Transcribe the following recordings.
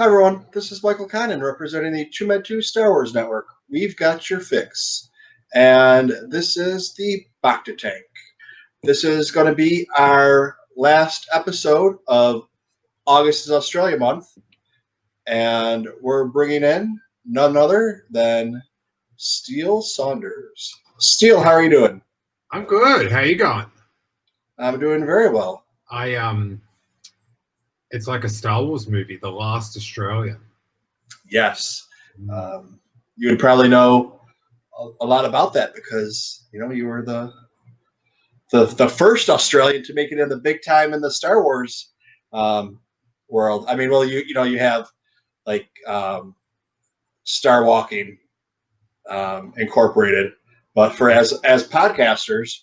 Hi, everyone. This is Michael Conan representing the TooMedToo's Star Wars Network. We've got your fix. And this is the Bacta tank. This is going to be our last episode of August is Australia month. And we're bringing in none other than Saunders. Steele, how are you doing? I'm good. How you going? I'm doing very well. It's like a Star Wars movie, The Last Australian. Yes. You would probably know a lot about that because, you were the first Australian to make it in the big time in the Star Wars world. I mean, well, you have like Star Walking Incorporated, but for as podcasters,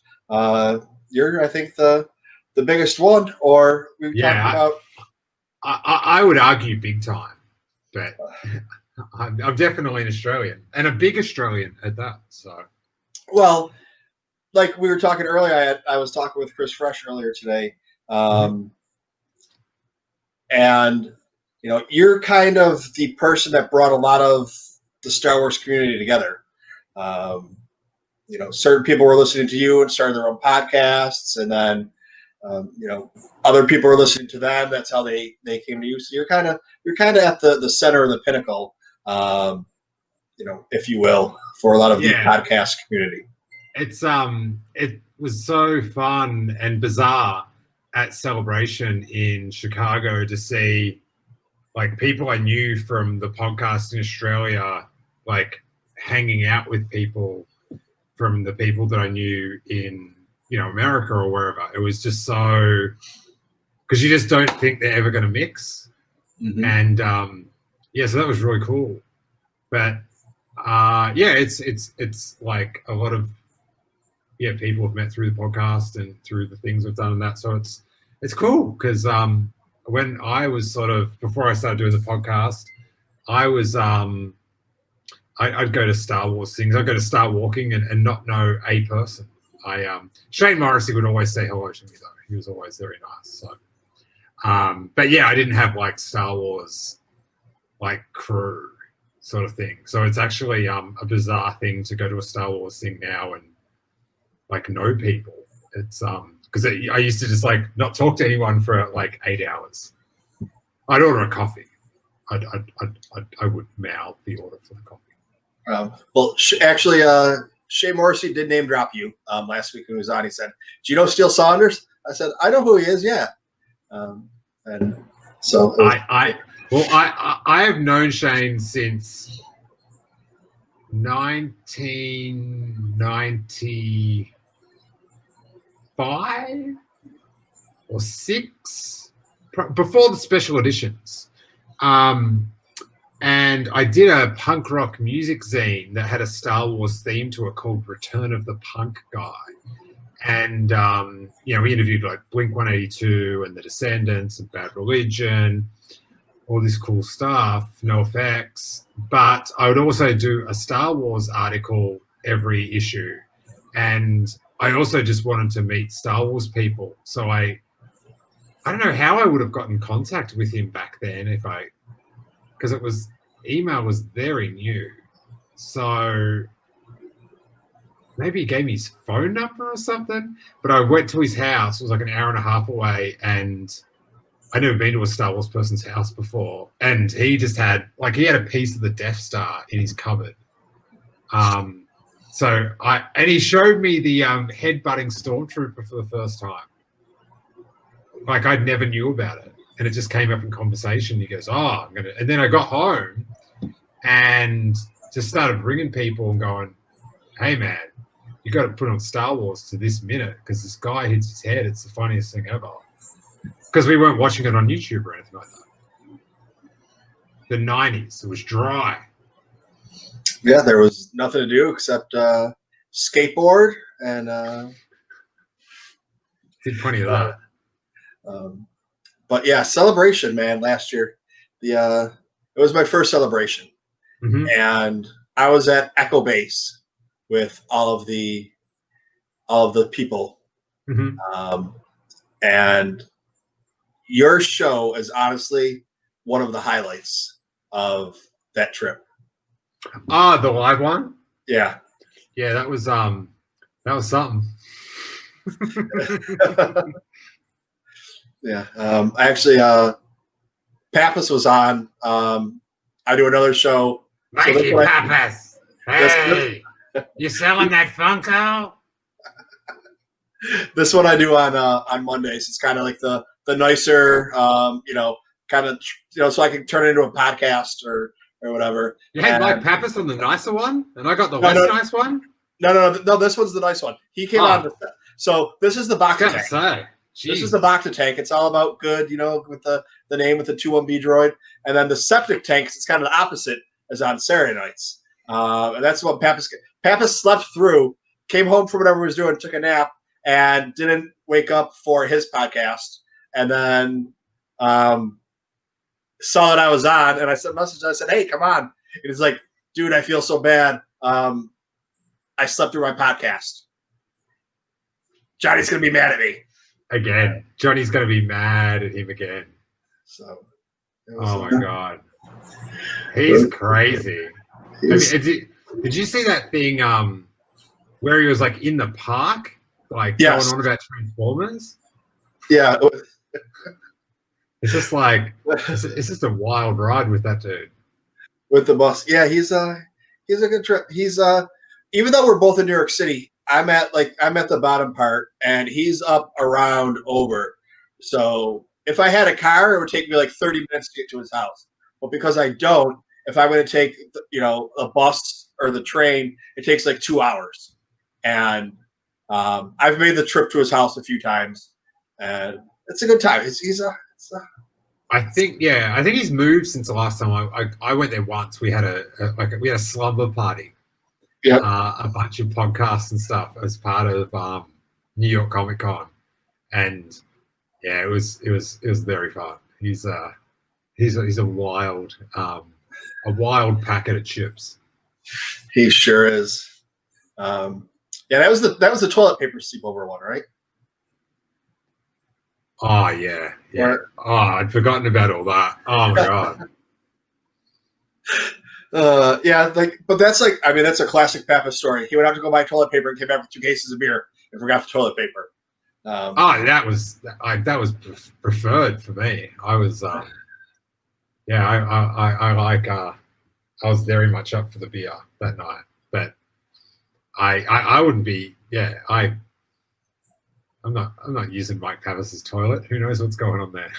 you're I think the biggest one. Or we've talked about. I would argue big time, but I'm definitely an Australian and a big Australian at that. So, well, like we were talking earlier, I was talking with Chris Fresh earlier today, and you're kind of the person that brought a lot of the Star Wars community together. Certain people were listening to you and started their own podcasts, and then other people were listening to them. That's how they came to you. So you're kind of at the center of the pinnacle, if you will, for a lot of the podcast community. It was so fun and bizarre at Celebration in Chicago to see like people I knew from the podcast in Australia, like hanging out with people from the people that I knew in America or wherever. It was just so, because you just don't think they're ever going to mix. And so that was really cool. But it's like a lot of people have met through the podcast and through the things we've done and that. So it's cool because when I was before I started doing the podcast, I was I'd go to Star Wars things. I'd go to Star Walking and not know a person. Shane Morrissey would always say hello to me though. He was always very nice. So, but I didn't have like Star Wars like crew sort of thing. So it's actually a bizarre thing to go to a Star Wars thing now and like know people. It's because I used to just like not talk to anyone for like 8 hours. I'd order a coffee. I would mouth the order for the coffee. Actually, Shane Morrissey did name drop you last week when he was on. He said, "Do you know Steele Saunders?" I said, "I know who he is." Yeah, and so I have known Shane since 1995 or 6, before the special editions. And I did a punk rock music zine that had a Star Wars theme to it called Return of the Punk Guy. And, we interviewed like Blink-182 and The Descendants and Bad Religion, all this cool stuff, NoFX. But I would also do a Star Wars article every issue. And I also just wanted to meet Star Wars people. So I don't know how I would have gotten in contact with him back then because email was very new. So maybe he gave me his phone number or something. But I went to his house. It was like an hour and a half away. And I'd never been to a Star Wars person's house before. And he just had a piece of the Death Star in his cupboard. And he showed me the headbutting stormtrooper for the first time. Like I'd never knew about it. And it just came up in conversation. He goes, and then I got home and just started ringing people and going, "Hey man, you got to put on Star Wars to this minute because this guy hits his head. It's the funniest thing ever." Because we weren't watching it on YouTube or anything like that. The 90s, it was dry. Yeah, there was nothing to do except skateboard and did plenty of that. But yeah, Celebration, man. Last year, it was my first Celebration, and I was at Echo Base with all of the people, and your show is honestly one of the highlights of that trip. Oh, the live one? Yeah. Yeah, that was something. Yeah. I actually, Pappas was on. I do another show. Mikey Pappas. Hey, you selling that Funko? This one I do on Mondays. It's kind of like the nicer, kind of, so I can turn it into a podcast or whatever. You had Mike Pappas on the nicer one, and I got the less nice one. No. This one's the nice one. He came on. So this is the Bacta tank. This is the Bacta tank. It's all about good, with the name with the 2-1B droid, and then the septic tanks. It's kind of the opposite as on Saturday nights, and that's what Pappas slept through. Came home from whatever he was doing, took a nap, and didn't wake up for his podcast, and then saw that I was on, and I sent a message. I said, "Hey, come on!" And he's like, "Dude, I feel so bad. I slept through my podcast. Johnny's gonna be mad at me again. Johnny's gonna be mad at him again." So, oh my god, he's crazy. Did you see that thing where he was like in the park, like going on about Transformers? Yeah. It's just like it's just a wild ride with that dude. With the bus, yeah, he's a good trip. He's even though we're both in New York City, I'm at the bottom part, and he's up around over. So if I had a car, it would take me like 30 minutes to get to his house. But because I don't, if I'm going to take a bus or the train, it takes like 2 hours. And I've made the trip to his house a few times, and it's a good time. I think he's moved since the last time I went there once. We had a slumber party. Yeah. A bunch of podcasts and stuff as part of New York Comic Con, and yeah, it was very fun. He's a wild packet of chips. He sure is. Yeah, that was the toilet paper sleepover one, right? Oh yeah. Oh, I'd forgotten about all that. Oh my god. Yeah, but that's that's a classic Pappas story. He went out to go buy toilet paper and came back with 2 cases of beer and forgot the toilet paper. That was preferred for me. I was I was very much up for the beer that night, but I wouldn't be. Yeah, I'm not using Mike Pappas's toilet. Who knows what's going on there?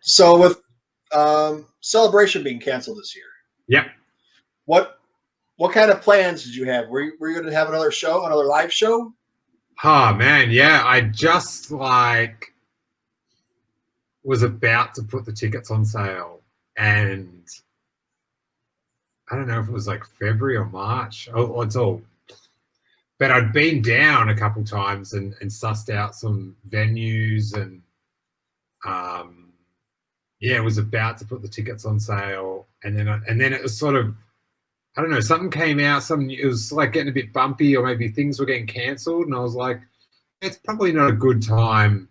So with Celebration being canceled this year, yep. What kind of plans did you have? Were you going to have another live show? Oh man, yeah. I just was about to put the tickets on sale, and I don't know if it was like February or March. It's all. But I'd been down a couple times and sussed out some venues, and it was about to put the tickets on sale, and then it was sort of, I don't know, something came out, it was like getting a bit bumpy, or maybe things were getting cancelled, and I was like, it's probably not a good time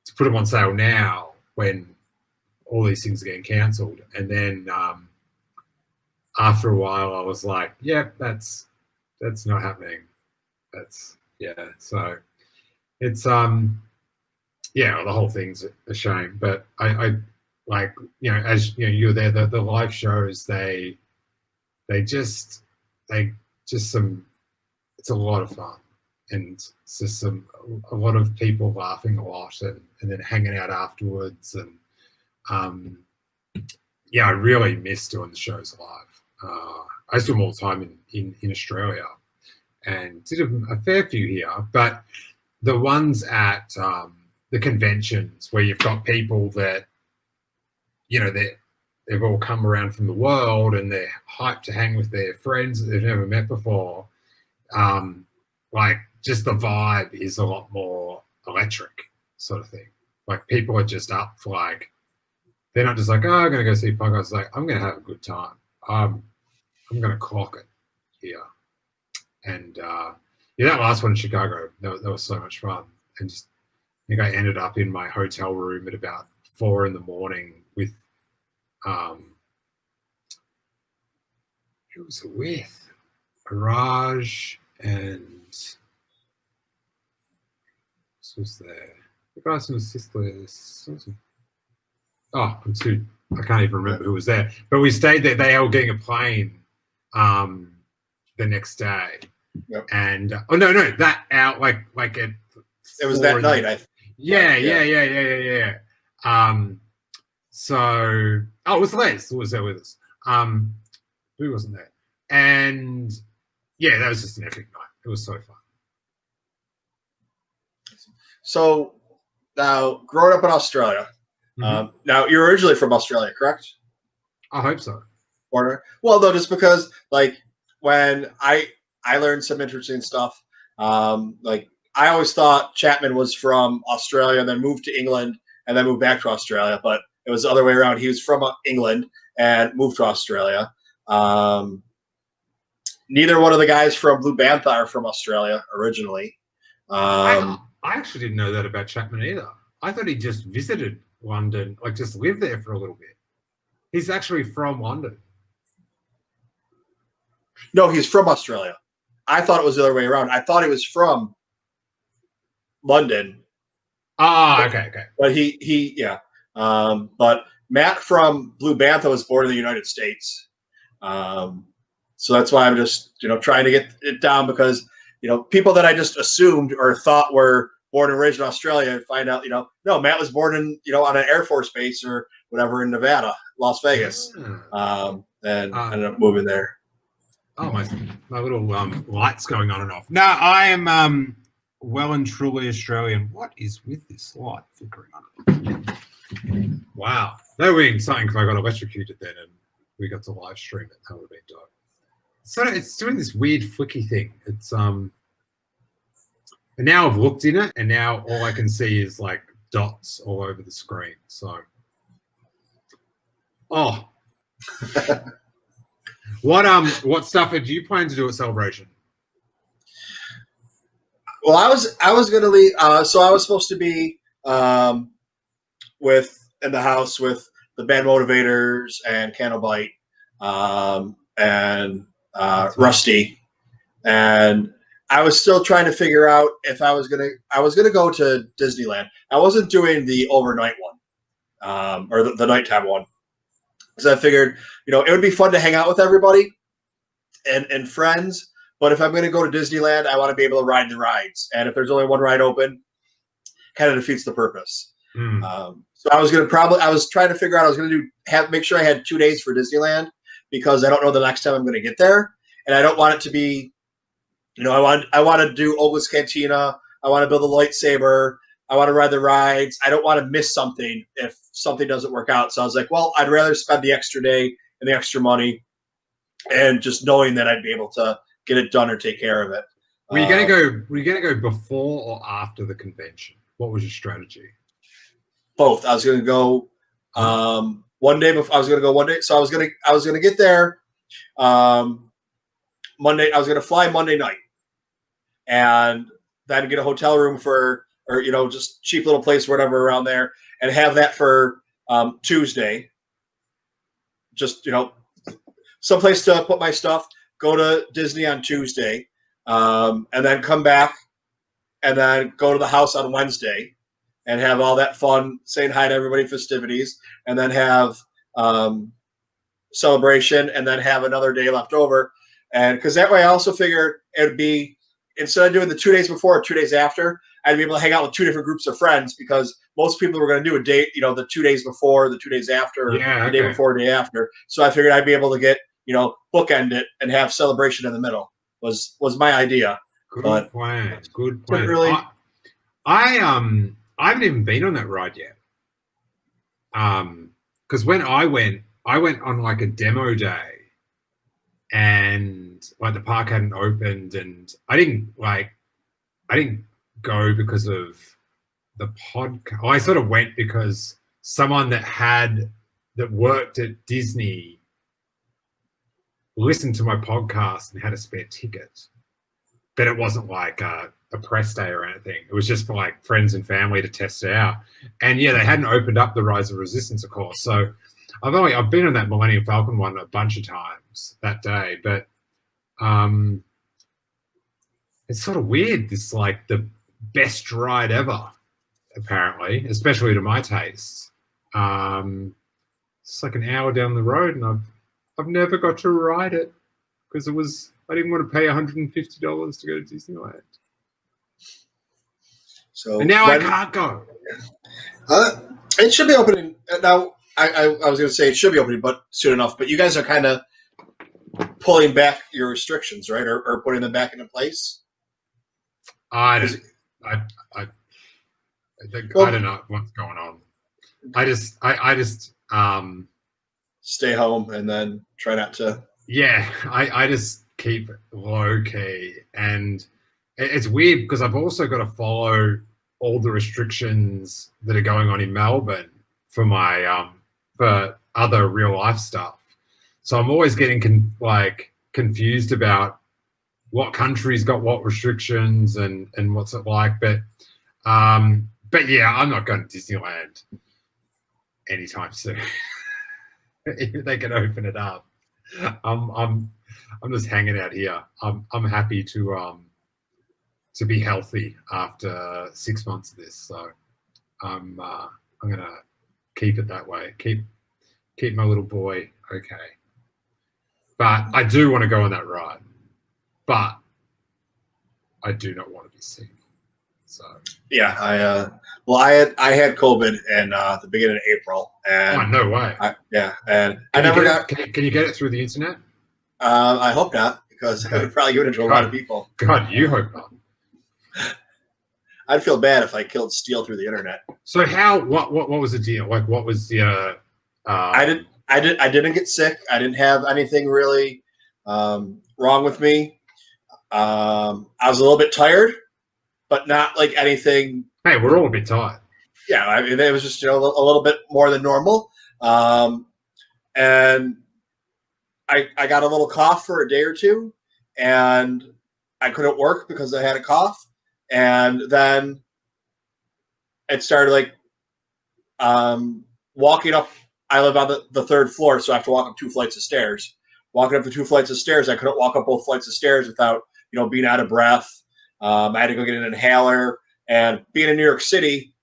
to put them on sale now when all these things are getting cancelled. And then after a while, I was like, yep, that's not happening. So it's the whole thing's a shame. But I as you're there, the live shows, it's a lot of fun, and it's just a lot of people laughing a lot and then hanging out afterwards. And I really miss doing the shows live. I used to do them all the time in Australia, and did a fair few here. But the ones at the conventions where you've got people that, they've all come around from the world and they're hyped to hang with their friends that they've never met before. Just the vibe is a lot more electric, sort of thing. Like, people are just up for they're not just like, oh, I'm going to go see podcasts. It's like, I'm going to have a good time. I'm going to clock it here. And that last one in Chicago, that was so much fun. And just think I ended up in my hotel room at about 4 a.m. with who was it with? Raj and this was there. The guys from Sisters. Oh, I can't even remember who was there. But we stayed there. They were getting a plane the next day. Yep. And that out like at it was that night. Yeah. So it was Les who was there with us. Who wasn't there? And yeah, that was just an epic night. It was so fun. So now, growing up in Australia, now you're originally from Australia, correct? I hope so. Well, no, just because like when I learned some interesting stuff. Like I always thought Chapman was from Australia and then moved to England and then moved back to Australia, but it was the other way around. He was from England and moved to Australia. Neither one of the guys from Blue Bantha are from Australia originally. I actually didn't know that about Chapman either. I thought he just visited London, like just lived there for a little bit. He's actually from London. No, he's from Australia. I thought it was the other way around. I thought he was from London. Okay. But yeah. But Matt from Blue Bantha was born in the United States. So that's why I'm just, trying to get it down because, people that I just assumed or thought were born and raised in Australia find out, no, Matt was born in, on an Air Force base or whatever in Nevada, Las Vegas, and ended up moving there. Oh, my little lights going on and off. No, I am well and truly Australian. What is with this light flickering on it? Wow. That would have been something if I got electrocuted then and we got to live stream it. That would have been dope. So it's doing this weird flicky thing. It's and now I've looked in it and now all I can see is like dots all over the screen. So what stuff did you plan to do at Celebration? Well, I was gonna leave. So I was supposed to be in the house with the band Motivators and Candlebite and Rusty, and I was still trying to figure out if I was gonna go to Disneyland. I wasn't doing the overnight one or the nighttime one because I figured it would be fun to hang out with everybody and friends. But if I'm going to go to Disneyland, I want to be able to ride the rides. And if there's only one ride open, kind of defeats the purpose. So I was trying to figure out, I was going to make sure I had 2 days for Disneyland because I don't know the next time I'm going to get there. And I don't want it to be, I want to do Olga's Cantina. I want to build a lightsaber. I want to ride the rides. I don't want to miss something if something doesn't work out. So I was like, well, I'd rather spend the extra day and the extra money and just knowing that I'd be able to get it done or take care of it. Were you gonna go before or after the convention? What was your strategy? Both. I was gonna go one day before. I was gonna go one day. So I was gonna get there Monday. I was gonna fly Monday night, and then get a hotel room or just cheap little place, whatever around there, and have that for Tuesday. Just someplace to put my stuff. Go to Disney on Tuesday, and then come back, and then go to the house on Wednesday, and have all that fun, saying hi to everybody, festivities, and then have Celebration, and then have another day left over. And because that way I also figured it would be, instead of doing the 2 days before or 2 days after, I'd be able to hang out with two different groups of friends because most people were going to do a day, the 2 days before, the 2 days after, or the day before, day after. So I figured I'd be able to get, bookend it and have Celebration in the middle was my idea. Good plan. Really, I haven't even been on that ride yet. Because when I went on like a demo day, and like the park hadn't opened, and I didn't go because of the podcast. I sort of went because someone that worked at Disney listened to my podcast and had a spare ticket, but it wasn't like a a press day or anything. It was just for like friends and family to test it out. And yeah, they hadn't opened up the Rise of Resistance, of course. So I've been on that Millennium Falcon one a bunch of times that day, but it's sort of weird. This like the best ride ever, apparently, especially to my taste. It's like an hour down the road, and I've never got to ride it because I didn't want to pay $150 to go to Disneyland. So and now I can't go. It should be opening now. I was going to say it should be opening, but soon enough. But you guys are kind of pulling back your restrictions, right, or putting them back into place. I don't know what's going on. I just stay home and then try not to. Yeah, I just keep it low key, and it's weird because I've also got to follow all the restrictions that are going on in Melbourne for my for other real life stuff. So I'm always getting confused about what country's got what restrictions and what's it like. But yeah, I'm not going to Disneyland anytime soon. If they can open it up, I'm just hanging out here. I'm happy to be healthy after 6 months of this. So I'm gonna keep it that way. Keep my little boy okay. But I do want to go on that ride. But I do not want to be sick. So yeah, I had COVID in the beginning of April, and no way. And I never got. Can you get it through the internet? I hope not, because I would probably give it to a lot of people. God, you hope not. I'd feel bad if I killed Steele through the internet. So what was the deal? Like, what was the? I didn't get sick. I didn't have anything really wrong with me. I was a little bit tired, but not like anything. Hey, we're all a bit tired. Yeah, I mean, it was just a little bit more than normal, and I got a little cough for a day or two, and I couldn't work because I had a cough, and then it started walking up. I live on the third floor, so I have to walk up 2 flights of stairs. Walking up the 2 flights of stairs, I couldn't walk up both flights of stairs without being out of breath. I had to go get an inhaler. And being in New York City,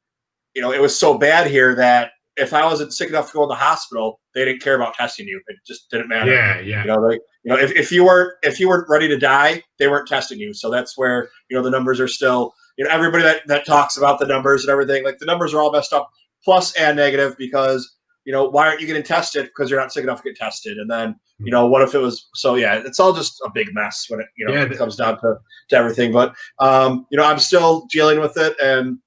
it was so bad here that if I wasn't sick enough to go to the hospital, they didn't care about testing you. It just didn't matter. Yeah. If you weren't ready to die, they weren't testing you. So that's where the numbers are still. Everybody that talks about the numbers and everything, like the numbers are all messed up, plus and negative, because why aren't you getting tested? Because you're not sick enough to get tested. And then what if it was? So yeah, it's all just a big mess when it comes down to everything. But I'm still dealing with it, and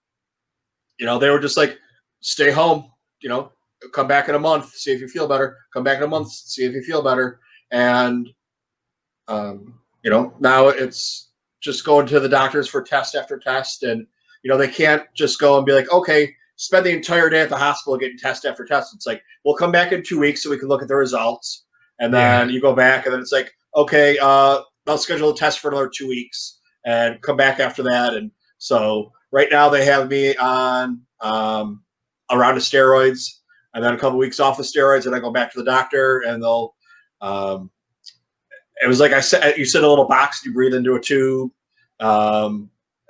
they were just like, stay home. Come back in a month, see if you feel better. Come back in a month, see if you feel better. And now it's just going to the doctors for test after test, and they can't just go and be like, okay, spend the entire day at the hospital getting test after test. It's like, we'll come back in 2 weeks so we can look at the results. And then you go back, and then it's like, okay, I'll schedule a test for another 2 weeks and come back after that. And so right now they have me on a round of steroids, and then a couple weeks off of steroids, and I go back to the doctor, and they'll it was like I said, you sit in a little box, you breathe into a tube.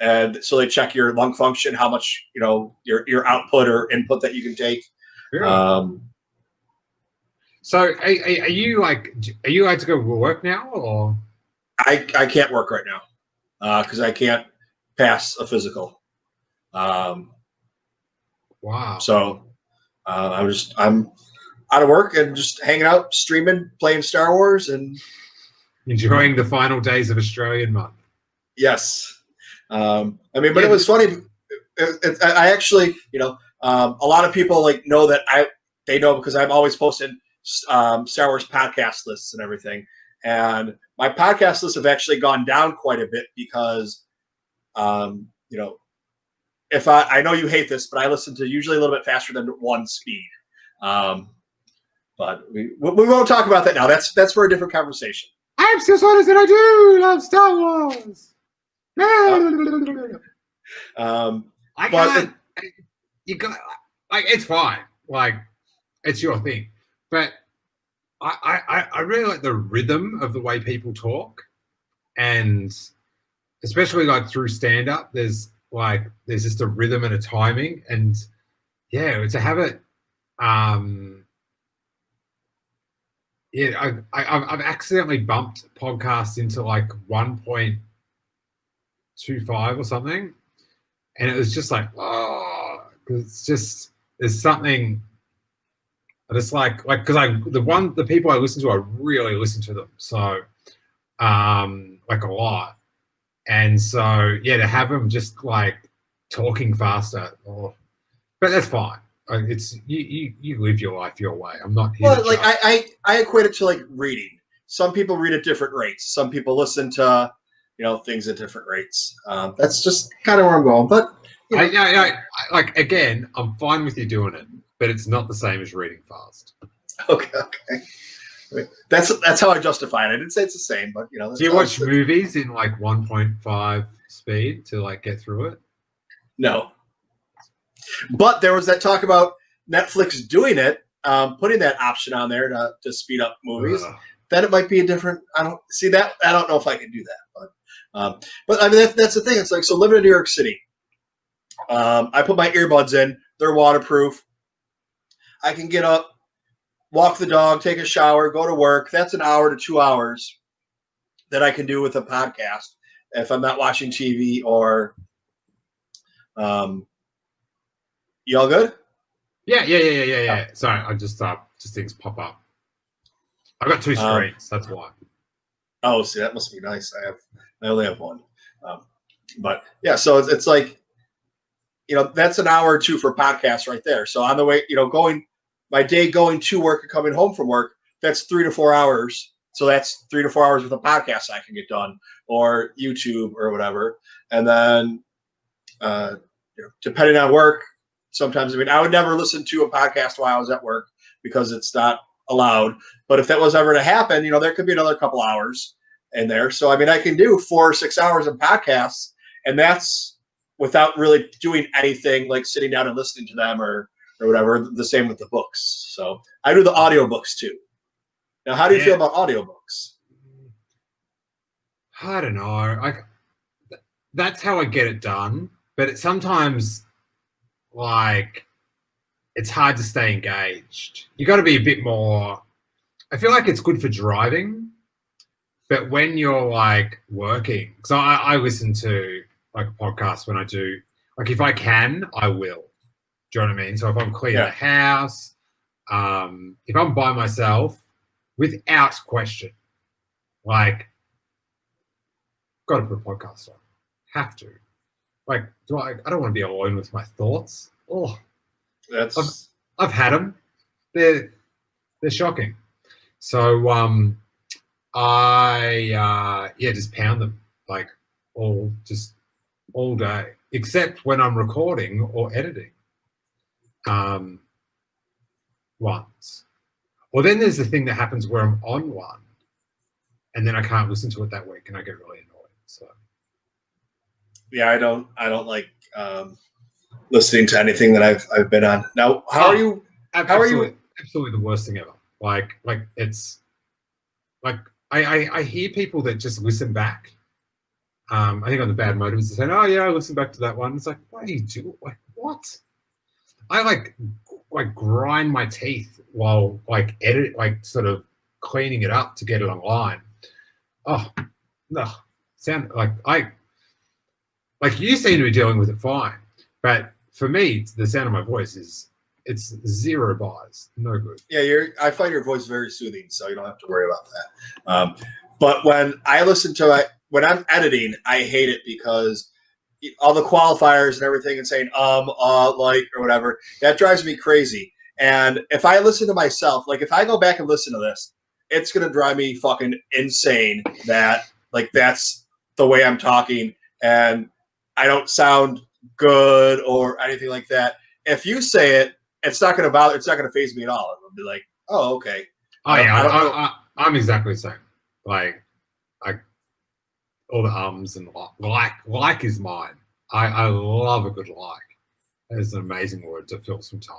And so they check your lung function, how much, your output or input that you can take. Really? So are you allowed to go work now, or? I can't work right now because I can't pass a physical. Wow. So I'm out of work and just hanging out, streaming, playing Star Wars, and enjoying the final days of Australian month. Yes. But it was funny. I actually, a lot of people know that they know because I'm always posting Star Wars podcast lists and everything. And my podcast lists have actually gone down quite a bit because, if I know you hate this, but I listen to usually a little bit faster than one speed. But we won't talk about that now. That's for a different conversation. I'm still Saunders, and I do love Star Wars. I but can't. You got like it's fine. Like it's your thing, but I really like the rhythm of the way people talk, and especially like through stand up. There's just a rhythm and a timing, and yeah, to have it. Um, yeah, I've accidentally bumped podcasts into like 1.25 or something, and it was just like, oh, because it's just there's something. I just like because the people I listen to, I really listen to them so like a lot, and so yeah, to have them just like talking faster, oh, but that's fine. It's you live your life your way. I'm not here to well, like judge. I equate it to like reading. Some people read at different rates. Some people listen to things at different rates. That's just kind of where I'm going. But Like again, I'm fine with you doing it, but it's not the same as reading fast. okay. That's how I justify it. I didn't say it's the same, but Do you watch movies in like 1.5 speed to like get through it? No. But there was that talk about Netflix doing it, putting that option on there to speed up movies. Ugh. Then it might be a different. I don't see that. I don't know if I can do that, but I mean that's the thing. It's like so living in New York City. I put my earbuds in. They're waterproof. I can get up, walk the dog, take a shower, go to work. That's an hour to 2 hours that I can do with a podcast if I'm not watching TV or. You all good? Yeah. Sorry, I just things pop up. I've got two screens. That's why. Oh, see, that must be nice. I only have one, but yeah. So it's like, that's an hour or two for podcasts right there. So on the way, going my day going to work and coming home from work, that's 3 to 4 hours. So that's 3 to 4 hours with a podcast I can get done, or YouTube or whatever. And then, depending on work, sometimes I would never listen to a podcast while I was at work because it's not allowed. But if that was ever to happen, there could be another couple hours in there. So I can do 4 or 6 hours of podcasts, and that's without really doing anything like sitting down and listening to them or whatever. The same with the books. So I do the audiobooks too. Now, how do you feel about audiobooks? I don't know. That's how I get it done. But sometimes, like, it's hard to stay engaged. You got to be a bit more. I feel like it's good for driving, but when you're like working, because I listen to like a podcast when I do, like if I can, I will. Do you know what I mean? So if I'm cleaning the house, if I'm by myself, without question, like, got to put a podcast on. Have to. Like, I don't want to be alone with my thoughts. Oh, I've had them. They're shocking. So I just pound them like all day, except when I'm recording or editing. Once. Well, then there's the thing that happens where I'm on one, and then I can't listen to it that week, and I get really annoyed. So. Yeah, I don't like listening to anything that I've been on. Now, how are you? How are you? Absolutely the worst thing ever. Like it's like I hear people that just listen back. I think on the Bad Motives they're saying, "Oh yeah, I listened back to that one." It's like, what do you do? Like what? I like grind my teeth while like edit, like sort of cleaning it up to get it online. Oh no, sound like you seem to be dealing with it fine, but for me, the sound of my voice it's zero bars, no good. Yeah, I find your voice very soothing, so you don't have to worry about that. But when I listen to it, when I'm editing, I hate it because all the qualifiers and everything and saying like or whatever, that drives me crazy. And if I listen to myself, like if I go back and listen to this, it's gonna drive me fucking insane that like that's the way I'm talking and I don't sound good or anything like that. If you say it, it's not going to bother. It's not going to faze me at all. It'll be like, oh, okay. Oh yeah, I'm exactly the same. Like all the ums and like is mine. I love a good like. It's an amazing word to fill some time.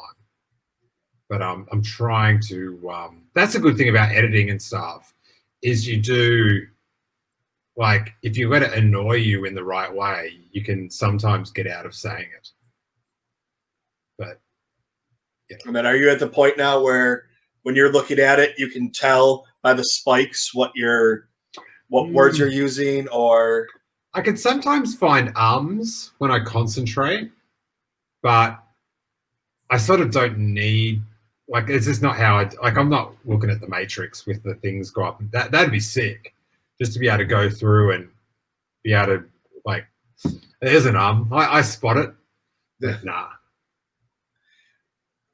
But I'm trying to. That's a good thing about editing and stuff, is you do, like, if you let it annoy you in the right way, you can sometimes get out of saying it. But yeah. And then, are you at the point now where, when you're looking at it, you can tell by the spikes what words you're using, or I can sometimes find ums when I concentrate, but I sort of don't need, like, it's just not how I'm not looking at the matrix with the things go up. That'd be sick, just to be able to go through and be able to, like, there's an I spot it, but nah.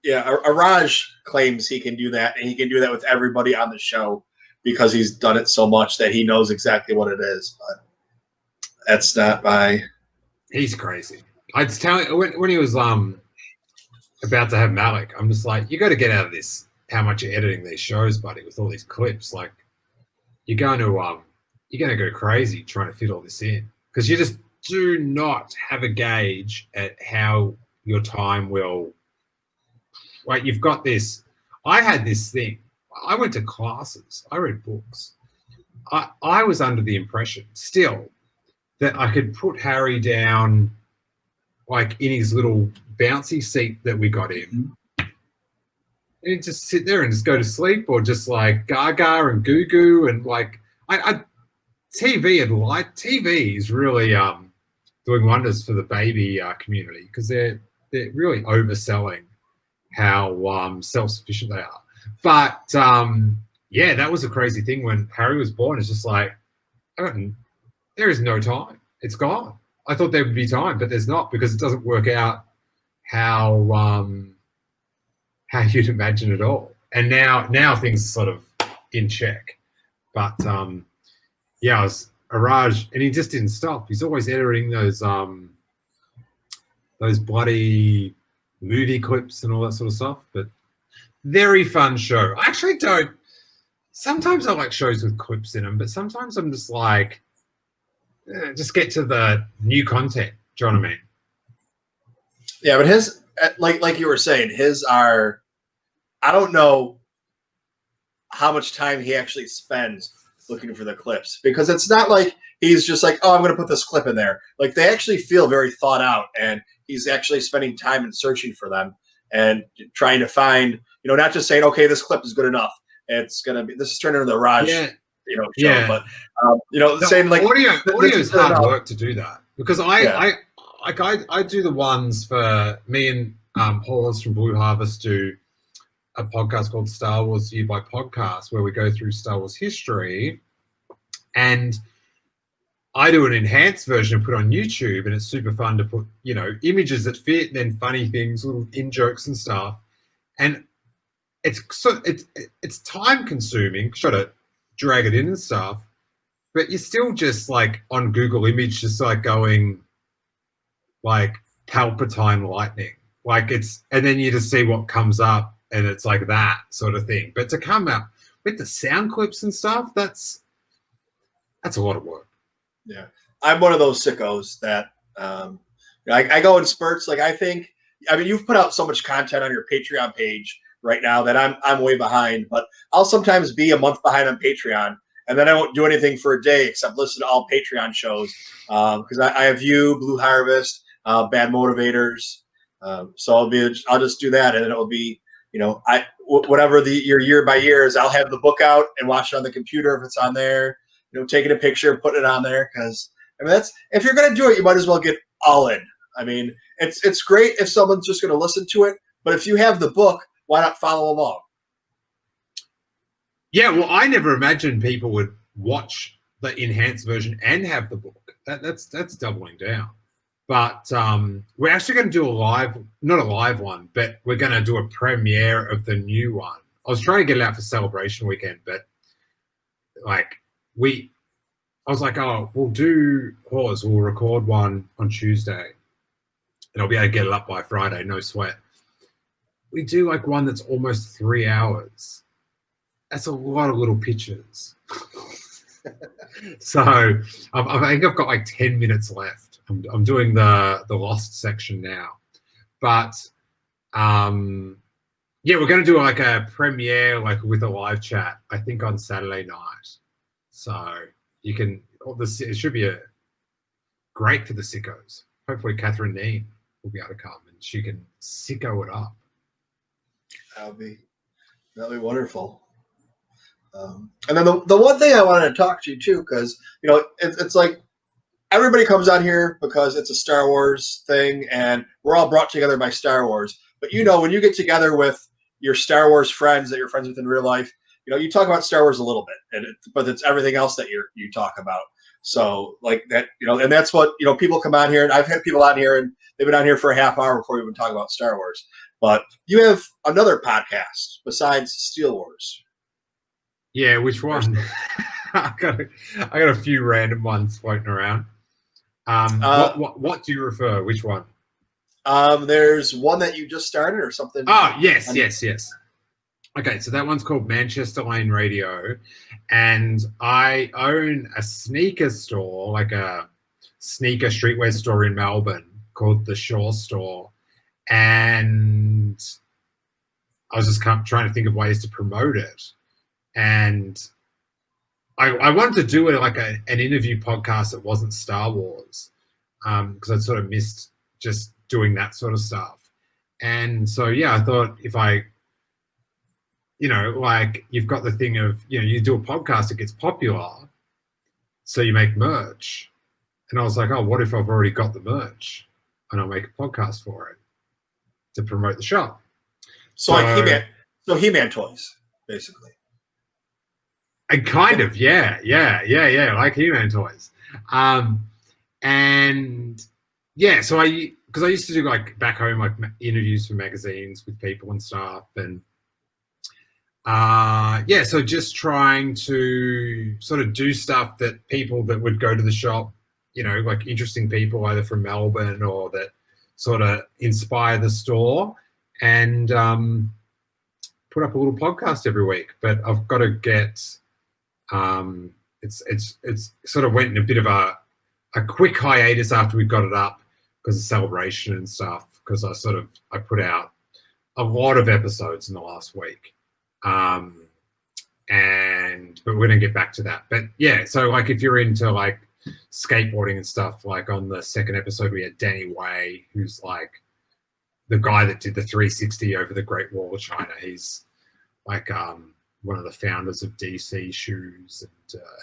Yeah, Araj claims he can do that, and he can do that with everybody on the show because he's done it so much that he knows exactly what it is. But that's not my. He's crazy. I was telling when he was about to have Malik, I'm just like, you got to get out of this. How much you're editing these shows, buddy, with all these clips. Like, you're going to go crazy trying to fit all this in, because you just do not have a gauge at how your time will. Like, you've got this. I had this thing. I went to classes. I read books. I was under the impression still that I could put Harry down, like, in his little bouncy seat that we got him, and he'd just sit there and just go to sleep, or just like gaga and goo goo, and like TV and light. TV is really doing wonders for the baby community, because they're really overselling how self-sufficient they are. But yeah, that was a crazy thing when Harry was born. It's just like, there is no time. It's gone. I thought there would be time, but there's not, because it doesn't work out how you'd imagine it all. And now things are sort of in check. But yeah, I was Araj, and he just didn't stop. He's always editing those bloody movie clips and all that sort of stuff. But very fun show. I actually don't. Sometimes I like shows with clips in them, but sometimes I'm just like, just get to the new content. Do you know what I mean? Yeah, but his, like you were saying, his are, I don't know how much time he actually spends looking for the clips, because it's not like he's just like, oh, I'm going to put this clip in there. Like, they actually feel very thought out, and he's actually spending time and searching for them and trying to find, not just saying, okay, this clip is good enough. It's going to be, this is turning into the Raj, show. But, saying like, audio is hard work to do that, because I do the ones for me and Paul's from Blue Harvest do a podcast called Star Wars Year by Podcast, where we go through Star Wars history, and I do an enhanced version and put on YouTube, and it's super fun to put, images that fit, and then funny things, little in jokes and stuff. And it's time consuming, try to drag it in and stuff, but you're still just like on Google Image, just like going like Palpatine lightning, like it's, and then you just see what comes up, and it's like that sort of thing. But to come out with the sound clips and stuff, that's a lot of work. Yeah, I'm one of those sickos that I go in spurts. Like, you've put out so much content on your Patreon page right now that I'm way behind. But I'll sometimes be a month behind on Patreon, and then I won't do anything for a day except listen to all Patreon shows, because I have you, Blue Harvest, Bad Motivators. So I'll just do that, and then it'll be, whatever your year by year is. I'll have the book out and watch it on the computer if it's on there. Taking a picture, putting it on there, because that's, if you're going to do it, you might as well get all in. I mean, it's great if someone's just going to listen to it, but if you have the book, why not follow along? Yeah, well, I never imagined people would watch the enhanced version and have the book. That's doubling down. But we're actually going to do not a live one, but we're going to do a premiere of the new one. I was trying to get it out for Celebration Weekend, but like, I was like, oh, we'll record one on Tuesday, and I'll be able to get it up by Friday, no sweat. We do like one that's almost 3 hours. That's a lot of little pictures. So I think I've got like 10 minutes left. I'm doing the Lost section now. But yeah, we're going to do like a premiere, like with a live chat, I think on Saturday night. So you can, it should be great for the sickos. Hopefully Catherine Dean will be able to come and she can sicko it up. That'll be wonderful. And then the one thing I wanted to talk to you too, because it's like everybody comes on here because it's a Star Wars thing, and we're all brought together by Star Wars. But when you get together with your Star Wars friends that you're friends with in real life, you talk about Star Wars a little bit, but it's everything else that you talk about. So like that, and that's what people come on here, and I've had people on here, and they've been on here for a half hour before we even talk about Star Wars. But you have another podcast besides Steel Wars. Yeah, which one? I got a few random ones floating around. What do you refer? Which one? There's one that you just started or something. Oh, yes. Okay, so that one's called Manchester Lane Radio, and I own a sneaker store, like a sneaker streetwear store in Melbourne called the Shore Store, and I was just trying to think of ways to promote it, and I wanted to do it like an interview podcast that wasn't Star Wars, because I'd sort of missed just doing that sort of stuff, and so yeah, I thought if I like you've got the thing of, you do a podcast, it gets popular, so you make merch. And I was like, oh, what if I've already got the merch and I'll make a podcast for it to promote the shop? So like He-Man toys, basically. And kind of, yeah, like He-Man toys. And yeah, so because I used to do like back home, like interviews for magazines with people and stuff, and so just trying to sort of do stuff that people that would go to the shop, like interesting people either from Melbourne or that sort of inspire the store, and put up a little podcast every week. But I've got to get it's sort of went in a bit of a quick hiatus after we got it up because of celebration and stuff, because I put out a lot of episodes in the last week. But we're gonna get back to that. But yeah, so like if you're into like skateboarding and stuff, like on the second episode we had Danny Way, who's like the guy that did the 360 over the Great Wall of China. He's like one of the founders of DC Shoes and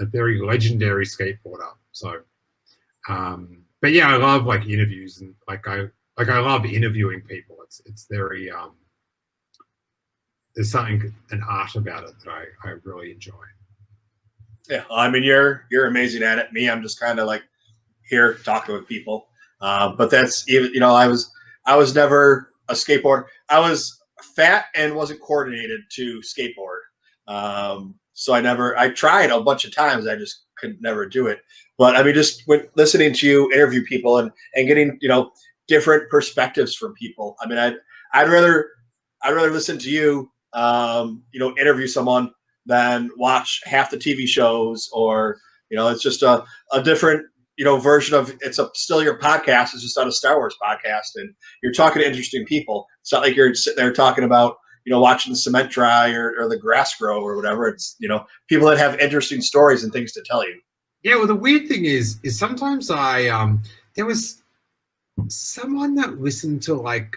a very legendary skateboarder. So but yeah, I love like interviews, and I love interviewing people. It's very there's something, an art about it that I really enjoy. Yeah, I mean, you're amazing at it. Me, I'm just kind of like here talking with people. But that's even, I was never a skateboarder. I was fat and wasn't coordinated to skateboard. So I tried a bunch of times. I just could never do it. But I mean, just listening to you interview people and getting, different perspectives from people. I mean, I'd rather listen to you, interview someone than watch half the TV shows, or, it's just a different, version of, still your podcast. It's just not a Star Wars podcast, and you're talking to interesting people. It's not like you're sitting there talking about, watching the cement dry or the grass grow or whatever. It's, people that have interesting stories and things to tell you. Yeah. Well, the weird thing is sometimes there was someone that listened to like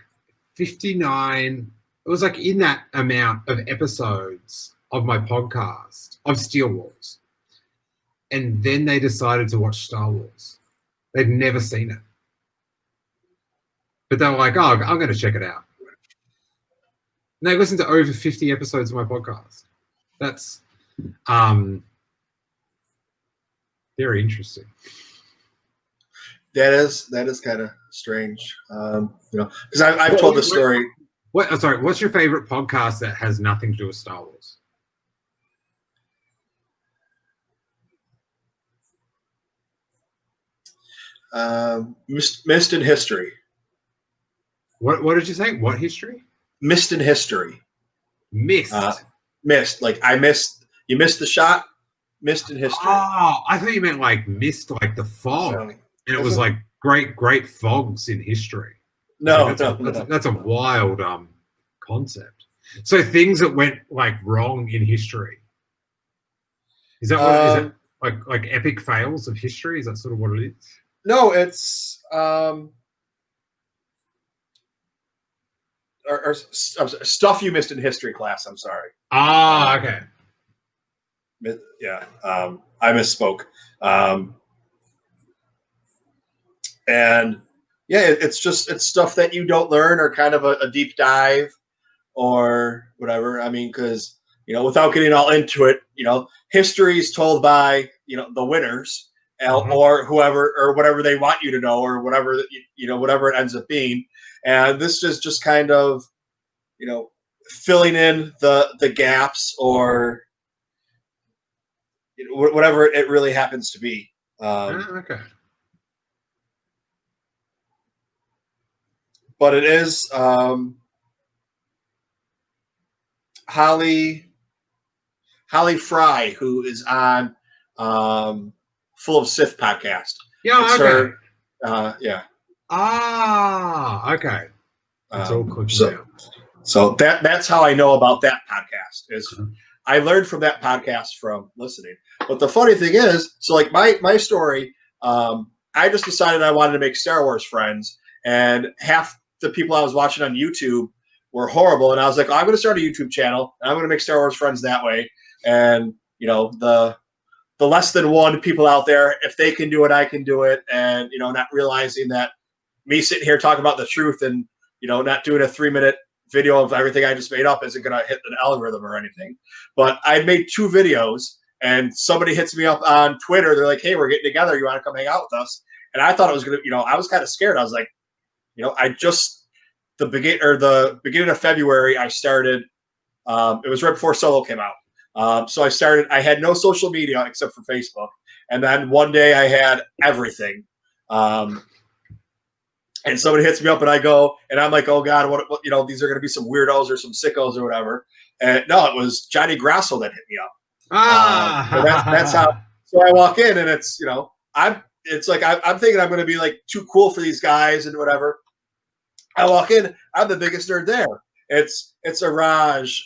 59, it was like in that amount of episodes of my podcast of Steel Wars, and then they decided to watch Star Wars. They'd never seen it, but they were like, oh, I'm going to check it out. And they listened to over 50 episodes of my podcast. That's very interesting. That is kind of strange, because I've told the story. What's your favorite podcast that has nothing to do with Star Wars? Missed in History. What did you say? What history? Missed in History. Missed. Missed. Like you missed the shot. missed in history. Oh, I thought you meant like mist, like the fog, So, and it is was it? like great fogs in history. It's like No, no, that's a wild concept. So things that went like wrong in history. Is that what is it? no. Like epic fails of history? Is that sort of what it is? No, it's or stuff you missed in history class. I'm sorry. Ah, okay. Yeah, I misspoke. Um, and yeah, it's stuff that you don't learn, or kind of a deep dive, or whatever. I mean, because without getting all into it, history is told by the winners, or whoever, or whatever they want you to know, or whatever whatever it ends up being. And this is just kind of filling in the gaps, or whatever it really happens to be. Okay. But it is Holly Fry, who is on Full of Sith podcast. Yeah. It's Okay. her. Yeah. Ah. Okay. It's all clicking now. So that's how I know about that podcast. Is I learned from that podcast from listening. But the funny thing is, so like my story, I just decided I wanted to make Star Wars friends, and half the people I was watching on YouTube were horrible, and I was like, oh, I'm going to start a YouTube channel, and I'm going to make Star Wars friends that way. And the less than one people out there, if they can do it, I can do it, and not realizing that me sitting here talking about the truth and not doing a 3-minute video of everything I just made up isn't going to hit an algorithm or anything. But I made 2 videos, and somebody hits me up on Twitter. They're like, hey, we're getting together. You want to come hang out with us? And I thought it was going to, I was kind of scared. I was like, I just, the beginning of February, I started, it was right before Solo came out. So I had no social media except for Facebook. And then one day I had everything. And somebody hits me up, and I go, and I'm like, oh God, what these are going to be some weirdos or some sickos or whatever. And no, it was Johnny Grasso that hit me up. So that's how. So I walk in, and it's I'm thinking I'm going to be like too cool for these guys and whatever. I walk in, I'm the biggest nerd there. It's Araj,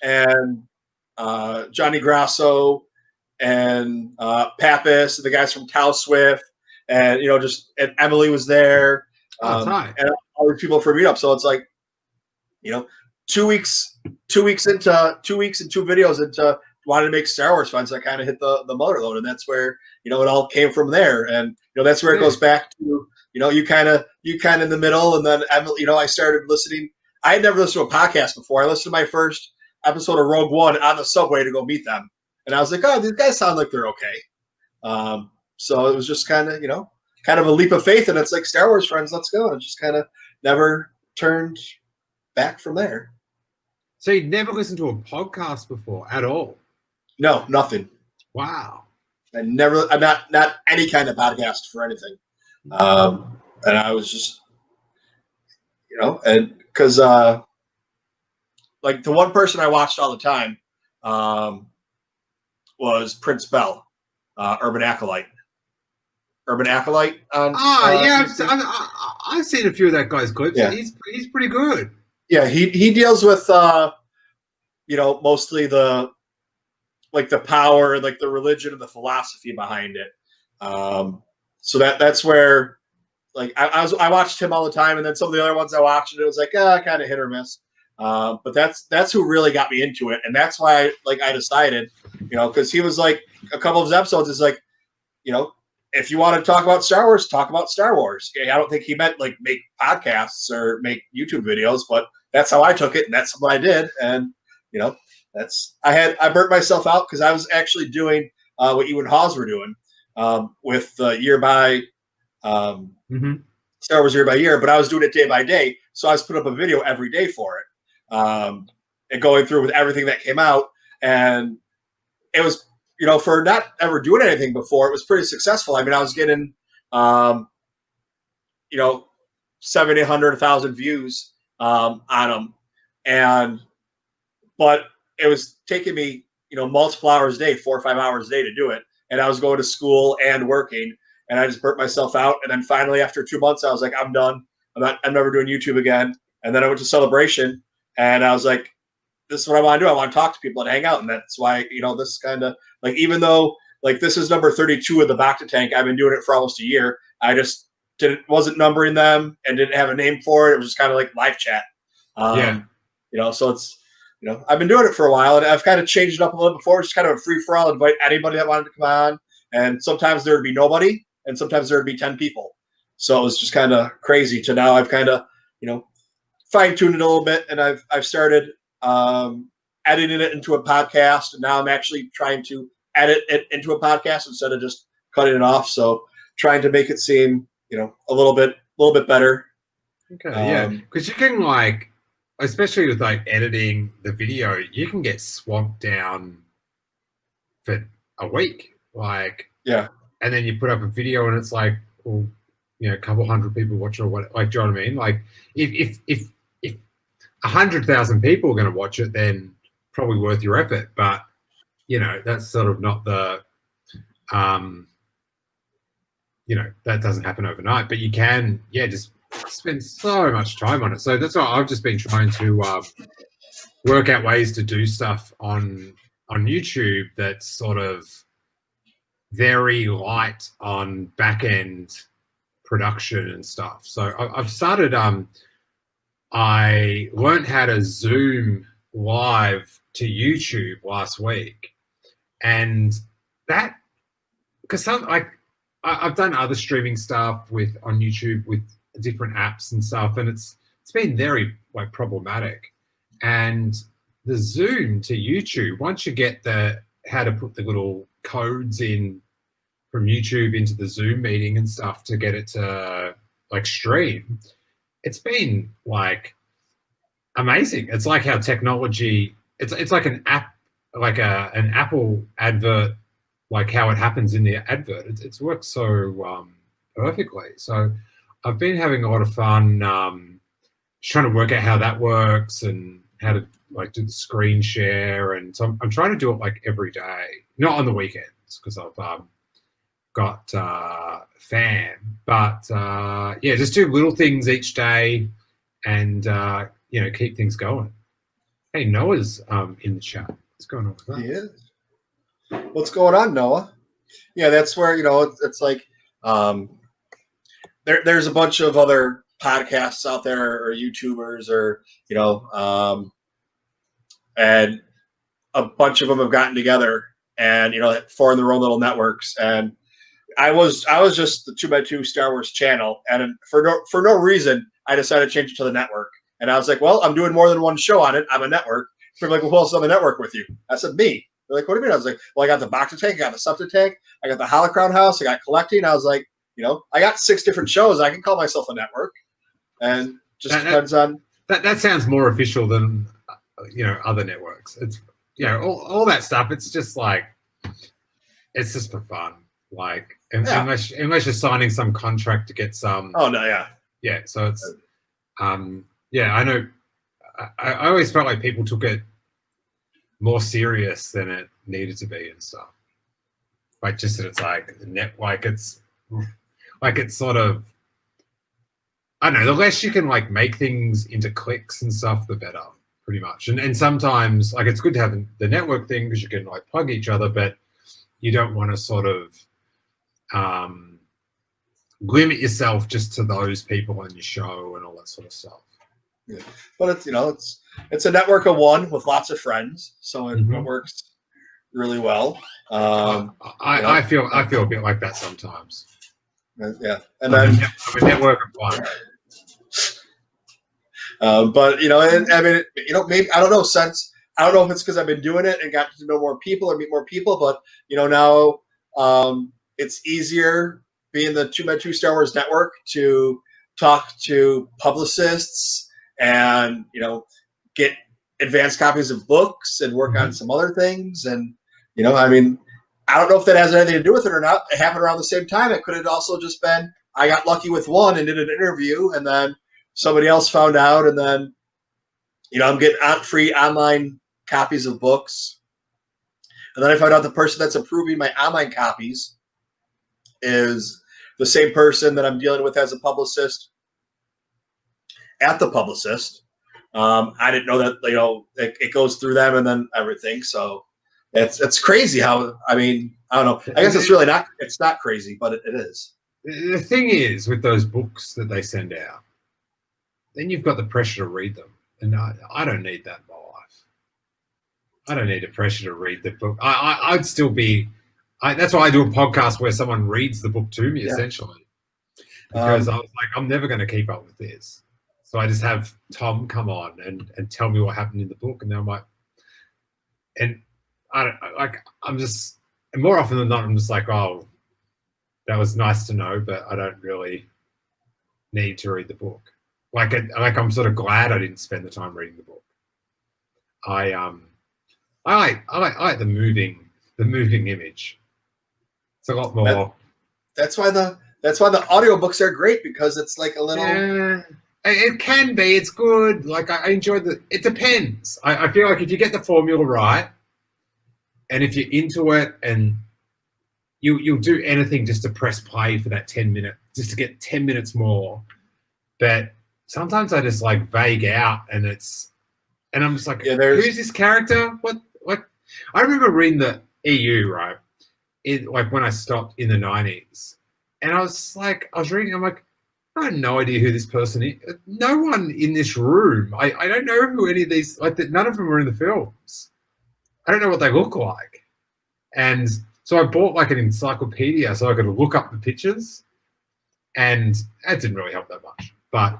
and Johnny Grasso, and Pappas, and the guys from Tau Swift, and and Emily was there, and all the people for meetup. So it's like 2 weeks and 2 videos into wanting to make Star Wars fun. So I kind of hit the mother load, and that's where it all came from there. And that's where it goes back to you kind of in the middle, and then I started listening. I had never listened to a podcast before. I listened to my first episode of Rogue One on the subway to go meet them, and I was like, oh, these guys sound like they're okay. So it was just kind of a leap of faith, and it's like, Star Wars friends, let's go. And it just kind of never turned back from there. So you'd never listened to a podcast before at all? No, nothing. Wow. I'm not any kind of podcast for anything. And I was just, and because like the one person I watched all the time was Prince Bell, Urban Acolyte. On yeah, I've seen a few of that guy's clips. Yeah. He's pretty good. Yeah, he deals with mostly the power, like the religion and the philosophy behind it. So that's where like I watched him all the time, and then some of the other ones I watched, and it was like kind of hit or miss. But that's who really got me into it, and that's why I decided, because he was like, a couple of his episodes is like, if you want to talk about Star Wars, talk about Star Wars. I don't think he meant like make podcasts or make YouTube videos, but that's how I took it, and that's what I did. And I burnt myself out because I was actually doing what you and Hawes were doing with Year by Star Wars Year by Year, but I was doing it day by day. So I was putting up a video every day for it, and going through with everything that came out. And it was, for not ever doing anything before, it was pretty successful. I mean, I was getting, 700, 1,000 views on them. But it was taking me, multiple hours a day, 4 or 5 hours a day to do it. And I was going to school and working, and I just burnt myself out. And then finally, after 2 months, I was like, I'm done. I'm never doing YouTube again. And then I went to Celebration, and I was like, this is what I want to do. I want to talk to people and hang out. And that's why, this kind of like, even though like this is number 32 of the Bacta tank, I've been doing it for almost a year. I just wasn't numbering them and didn't have a name for it. It was just kind of like live chat. So it's, I've been doing it for a while, and I've kind of changed it up a little before. Just kind of a free for all, invite anybody that wanted to come on. And sometimes there would be nobody, and sometimes there would be 10 people. So it was just kind of crazy to now I've kind of, fine tuned it a little bit, and I've started editing it into a podcast. And now I'm actually trying to edit it into a podcast instead of just cutting it off. So trying to make it seem, a little bit better. Okay. Yeah. Because you can especially with editing the video, you can get swamped down for a week. Yeah. And then you put up a video and it's like, well, a couple hundred people watch or what, do you know what I mean? Like if 100,000 people are going to watch it, then probably worth your effort. But, that's sort of not the, that doesn't happen overnight, but you can, just spend so much time on it. So that's why I've just been trying to work out ways to do stuff on YouTube that's sort of very light on back end production and stuff. So I've started. I learned how to Zoom live to YouTube last week, and that because I've done other streaming stuff on YouTube with different apps and stuff, and it's been very problematic. And the Zoom to YouTube, once you get how to put the little codes in from YouTube into the Zoom meeting and stuff to get it to stream, it's been amazing. It's like how technology, it's like an app, an Apple advert, how it happens in the advert. It's worked so perfectly. So I've been having a lot of fun trying to work out how that works and how to do the screen share. And so I'm trying to do it every day, not on the weekends because I've got fan, but just do little things each day and keep things going. Hey, Noah's in the chat. What's going on with that? He is. What's going on, Noah? Yeah, that's where it's like there's a bunch of other podcasts out there or YouTubers or and a bunch of them have gotten together and formed their own little networks. And I was just the TooMedToo's Star Wars channel, and for no reason I decided to change it to the network. And I was like, well, I'm doing more than one show on it. I'm a network. They're like, well, who else is on the network with you? I said, me. They're like, what do you mean? I was like, well, I got the Bacta tank, I got the Septa tank, I got the Holocron house, I got collecting. I was like, I got 6 different shows. I can call myself a network, and just depends on. That sounds more official than other networks. It's all that stuff. It's just it's just for fun. Unless you're signing some contract to get some. Oh no, yeah. Yeah, so it's I know. I always felt like people took it more serious than it needed to be and stuff. Just that it's it's sort of, I don't know, the less you can make things into clicks and stuff, the better, pretty much. And sometimes it's good to have the network thing because you can plug each other, but you don't want to sort of limit yourself just to those people on your show and all that sort of stuff. Yeah. But it's a network of one with lots of friends, so it works really well. I feel a bit like that sometimes. Yeah, and then I'm a network of one. But maybe I don't know. Since I don't know if it's because I've been doing it and got to know more people or meet more people, but now it's easier being the TooMedToo's Star Wars Network to talk to publicists and get advanced copies of books and work on some other things. And I don't know if that has anything to do with it or not. It happened around the same time. It could have also just been I got lucky with one and did an interview, and then somebody else found out, and then I'm getting free online copies of books And then I found out the person that's approving my online copies is the same person that I'm dealing with as a publicist at the publicist. I didn't know that, it goes through them and then everything. So it's crazy how, I mean, I don't know. I guess it's not crazy, but it is. The thing is with those books that they send out, then you've got the pressure to read them. And I don't need that in my life. I don't need the pressure to read the book. I'd still be, that's why I do a podcast where someone reads the book to me, essentially. Because I was like, I'm never going to keep up with this. So I just have Tom come on and tell me what happened in the book. And then I'm like, and I don't like, I'm just, and more often than not, I'm just like, oh, that was nice to know, but I don't really need to read the book. Like I'm sort of glad I didn't spend the time reading the book. I like the moving image. It's a lot more. That's why the audiobooks are great, because it's like a little. Yeah, it can be. It's good. Like I enjoy it depends. I feel like if you get the formula right, and if you're into it, and you'll do anything just to press play for that 10 minutes, just to get 10 minutes more. But sometimes I just like vague out, and I'm just like, who's this character? What? I remember reading the EU, right? Like when I stopped in the 90s, and I was reading, I'm like, I have no idea who this person is. No one in this room. I don't know who any of these, none of them are in the films. I don't know what they look like. And so I bought like an encyclopedia so I could look up the pictures, and that didn't really help that much. But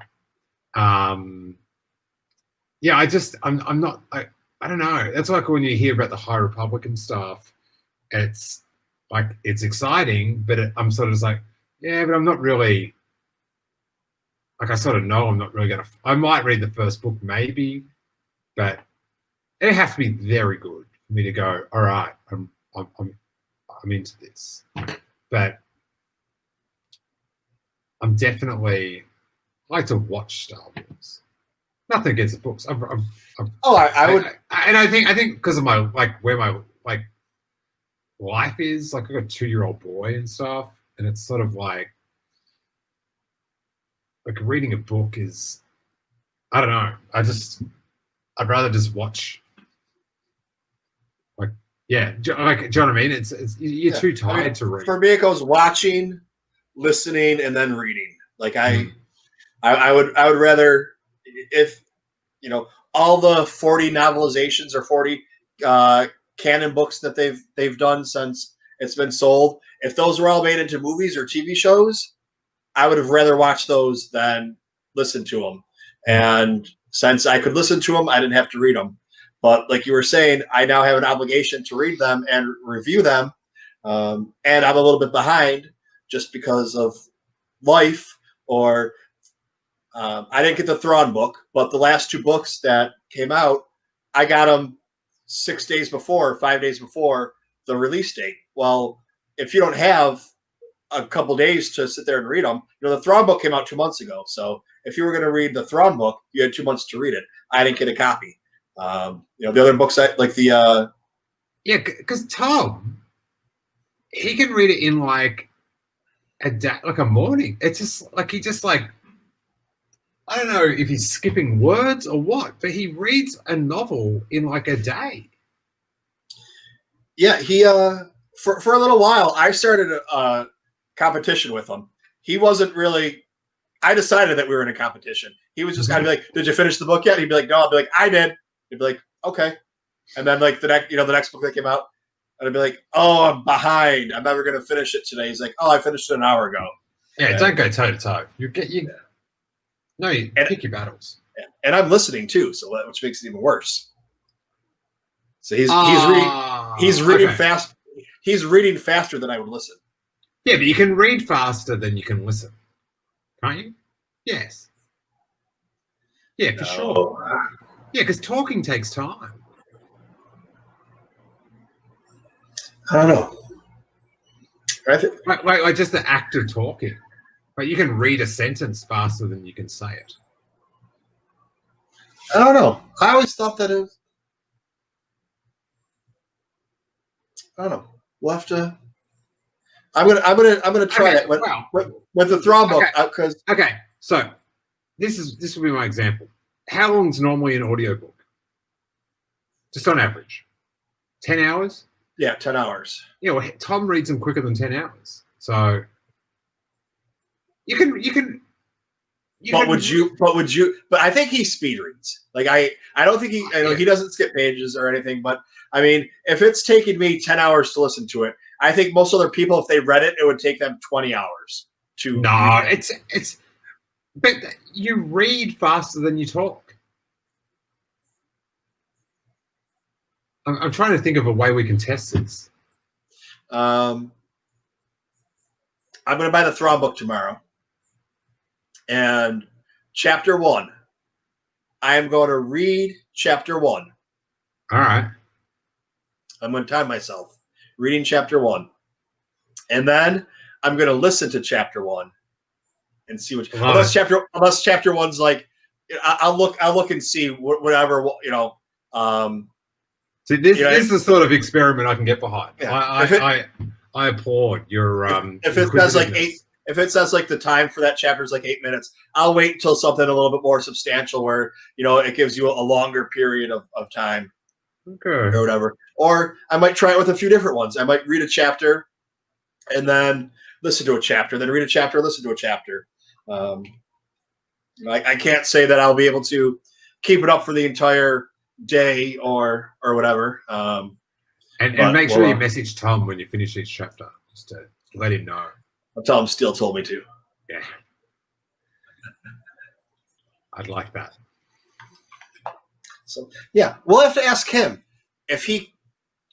yeah, I'm not, I don't know. That's like when you hear about the High Republican stuff, it's like, it's exciting, but I'm sort of just like, yeah, but I'm not really, like, I sort of know I'm not really going to, I might read the first book maybe, but it has to be very good for me to go, all right, I'm into this. But I'm definitely, I like to watch Star Wars. Nothing against the books. I would, and I think because of my where my life is, like I've got a 2-year-old boy and stuff, and it's sort of like reading a book is, I don't know. I'd rather just watch. Yeah, do you know what I mean? It's you're too tired to read. For me, it goes watching, listening, and then reading. Like I would rather, if all the 40 novelizations or 40 canon books that they've done since it's been sold, if those were all made into movies or TV shows, I would have rather watched those than listen to them. And since I could listen to them, I didn't have to read them. But like you were saying, I now have an obligation to read them and review them. And I'm a little bit behind just because of life, or I didn't get the Thrawn book, but the last 2 books that came out, I got them 5 days before the release date. Well, if you don't have a couple days to sit there and read them, the Thrawn book came out 2 months ago. So if you were going to read the Thrawn book, you had 2 months to read it. I didn't get a copy. The other books, like the yeah, because Tom, he can read it in like a day, like a morning. It's just like he just like, I don't know if he's skipping words or what, but he reads a novel in like a day. Yeah, he for a little while I started a competition with him. He wasn't really. I decided that we were in a competition. He was just kind of like, "Did you finish the book yet?" He'd be like, "No." I'd be like, "I did." He'd be like, "Okay." And then like the next book that came out, and I'd be like, "Oh, I'm behind. I'm never going to finish it today." He's like, "Oh, I finished it an hour ago." Yeah, don't go toe to toe. You pick your battles. And I'm listening too, so which makes it even worse. So he's reading fast. He's reading faster than I would listen. Yeah, but you can read faster than you can listen, can't you? Yes. Yeah, for sure. Yeah, because talking takes time. I don't know. Like just the act of talking. Like you can read a sentence faster than you can say it. I don't know. I always thought that I don't know. We'll have to. I'm gonna try it with the Thrawn book because okay. So this will be my example. How long's normally an audiobook? Just on average, 10 hours. Yeah, 10 hours. Yeah, well, Tom reads them quicker than 10 hours. So you can. But I think he speed reads. Like I don't think he. I know he doesn't skip pages or anything. But I mean, if it's taking me 10 hours to listen to it, I think most other people, if they read it, it would take them 20 hours to. No, it's. But you read faster than you talk. I'm trying to think of a way we can test this. I'm going to buy the Thrawn book tomorrow. And chapter 1, I am going to read chapter 1. All right. I'm going to time myself reading chapter 1. And then I'm going to listen to chapter 1 and see what unless chapter 1's like I'll look and see whatever, See, this is the sort of experiment I can get behind. Yeah. I applaud your if it says like 8. If it says like the time for that chapter is like 8 minutes, I'll wait until something a little bit more substantial where, it gives you a longer period of time. Okay. Or whatever. Or I might try it with a few different ones. I might read a chapter and then listen to a chapter, then read a chapter, listen to a chapter. I can't say that I'll be able to keep it up for the entire day or whatever. And make sure you message Tom when you finish each chapter, just to let him know. I'll tell him Steele told me to. Yeah. I'd like that. So, yeah, we'll have to ask him if he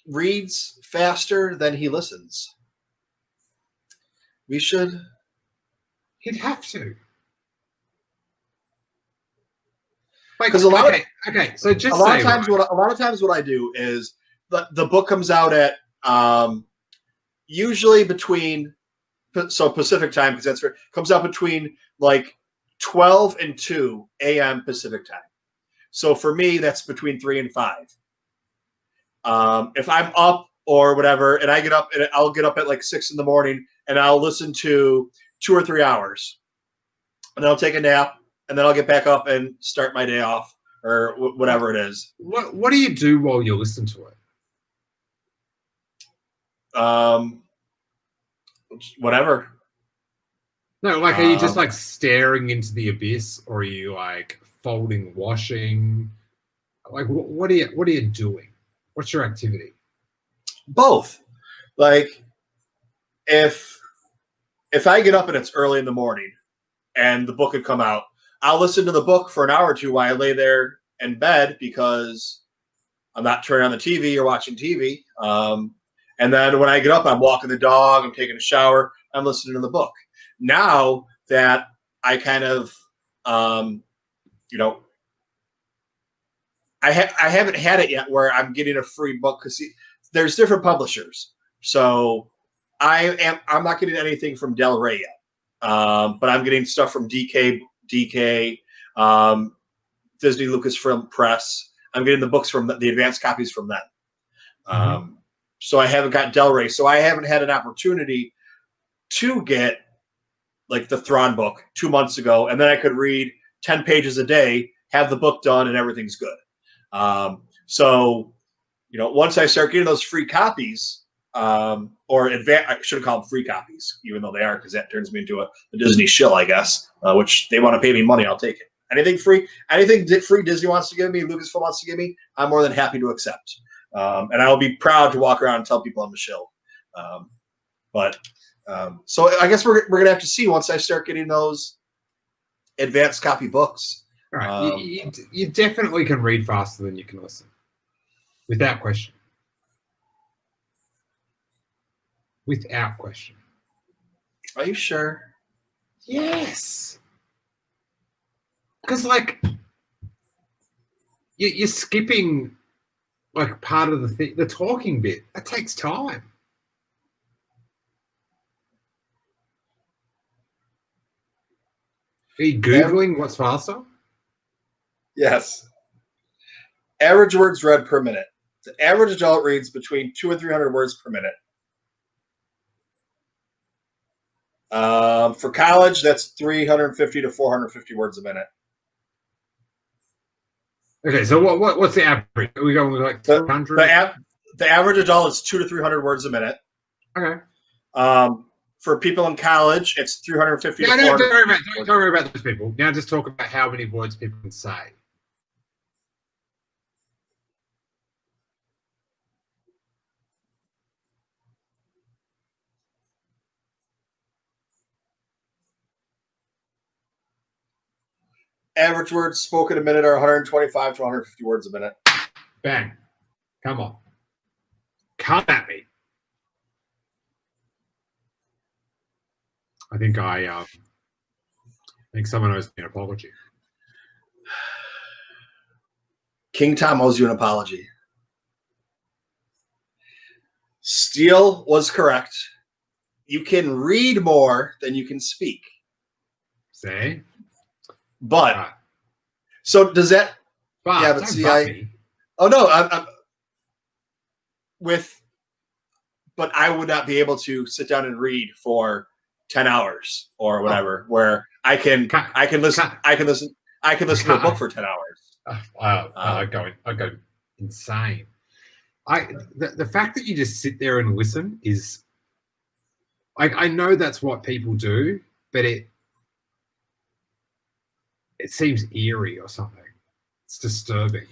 reads faster than he listens. We should. He'd have to. Because a lot of times what I do is the book comes out at usually between. So Pacific time, because that's where it comes out between like 12 and 2 a.m. Pacific time. So for me, that's between 3 and 5. If I'm up or whatever, and I get up, and I'll get up at like 6 in the morning, and I'll listen to 2 or 3 hours, and then I'll take a nap, and then I'll get back up and start my day off or whatever it is. What do you do while you listen to it? Whatever. No, like, are you just like staring into the abyss, or are you like folding washing? Like, what are you doing? What's your activity? Both. Like, if I get up and it's early in the morning and the book had come out, I'll listen to the book for an hour or two while I lay there in bed because I'm not turning on the TV or watching TV. And then when I get up, I'm walking the dog, I'm taking a shower, I'm listening to the book. Now that I kind of, I haven't had it yet where I'm getting a free book because there's different publishers. So I'm not getting anything from Del Rey yet, but I'm getting stuff from DK, Disney Lucasfilm Press. I'm getting the books from the advanced copies from them. Mm-hmm. So I haven't got Del Rey. So I haven't had an opportunity to get like the Thrawn book 2 months ago, and then I could read 10 pages a day, have the book done, and everything's good. So, once I start getting those free copies, or I should have called them free copies, even though they are, because that turns me into a Disney shill, I guess, which they want to pay me money, I'll take it. Anything free Disney wants to give me, Lucasfilm wants to give me, I'm more than happy to accept. And I will be proud to walk around and tell people I'm a shill. So I guess we're going to have to see once I start getting those advanced copy books. All right. You definitely can read faster than you can listen. Without question. Without question. Are you sure? Yes. Because, like, you're skipping, like, part of the talking bit. That takes time. Are you Googling what's faster? Yes. Average words read per minute. The average adult reads between 200 and 300 words per minute. For college, that's 350 to 450 words a minute. Okay, so what's the average? Are we going with like 300? The average adult is 200 to 300 words a minute. Okay. For people in college, it's 350 to 400. Don't worry about those people. Now just talk about how many words people can say. Average words spoken a minute are 125 to 150 words a minute. Bang. Come on. Come at me. I think someone owes me an apology. King Tom owes you an apology. Steele was correct. You can read more than you can speak. Say? But so does that? But yeah, but see, I'm with. But I would not be able to sit down and read for 10 hours or whatever. Where I can listen to a book for 10 hours. I go insane. The fact that you just sit there and listen is, I know that's what people do, but it seems eerie or something. It's disturbing.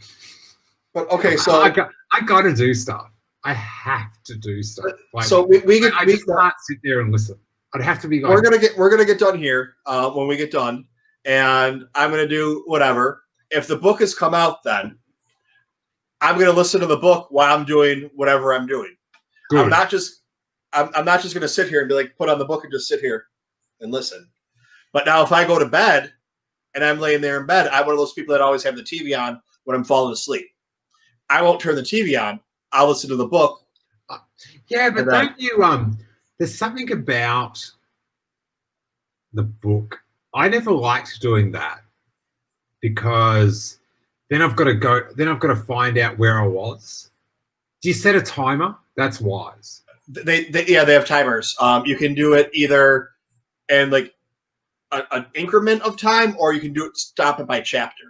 But okay, so I got to do stuff. I have to do stuff. So I just can't sit there and listen. I'd have to be. We're gonna get done here when we get done, and I'm gonna do whatever. If the book has come out, then I'm gonna listen to the book while I'm doing whatever I'm doing. Good. I'm not just gonna sit here and be like, put on the book and just sit here and listen. But now if I go to bed and I'm laying there in bed, I'm one of those people that always have the TV on when I'm falling asleep. I won't turn the TV on. I'll listen to the book. Yeah, but don't you? There's something about the book. I never liked doing that because then I've got to go. Then I've got to find out where I was. Do you set a timer? That's wise. They have timers. You can do it either in like an increment of time, or you can stop it by chapter.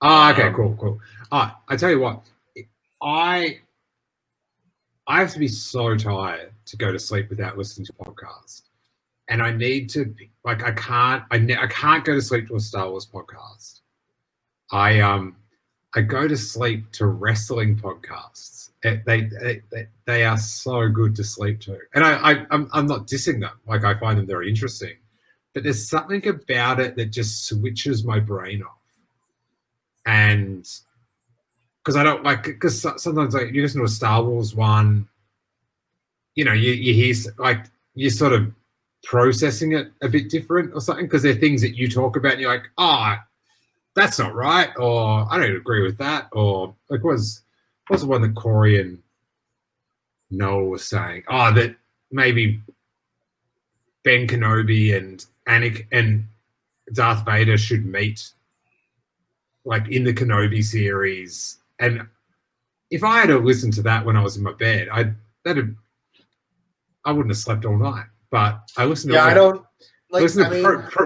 Oh, okay, cool. I tell you what, I have to be so tired to go to sleep without listening to podcasts, and I need to I can't go to sleep to a Star Wars podcast. I go to sleep to wrestling podcasts. They are so good to sleep to, and I'm not dissing them. Like, I find them very interesting, but there's something about it that just switches my brain off, and because I don't like, because sometimes like you listen to a Star Wars one, you hear like you're sort of processing it a bit different or something, because there are things that you talk about and you're like, oh, that's not right, or I don't agree with that, or like what's the one that Corey and Noah was saying? Oh, that maybe Ben Kenobi and Anakin and Darth Vader should meet, like in the Kenobi series. And if I had to listen to that when I was in my bed, I wouldn't have slept all night. But I listen to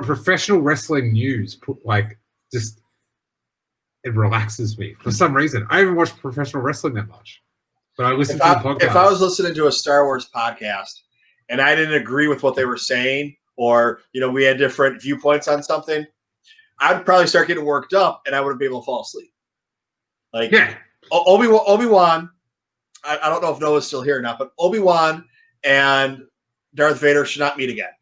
professional wrestling news. It relaxes me for some reason. I haven't watched professional wrestling that much, but I listen to the podcast. If I was listening to a Star Wars podcast and I didn't agree with what they were saying, or we had different viewpoints on something, I'd probably start getting worked up, and I wouldn't be able to fall asleep. Like, yeah, Obi-Wan. I don't know if Noah's still here or not, but Obi-Wan and Darth Vader should not meet again.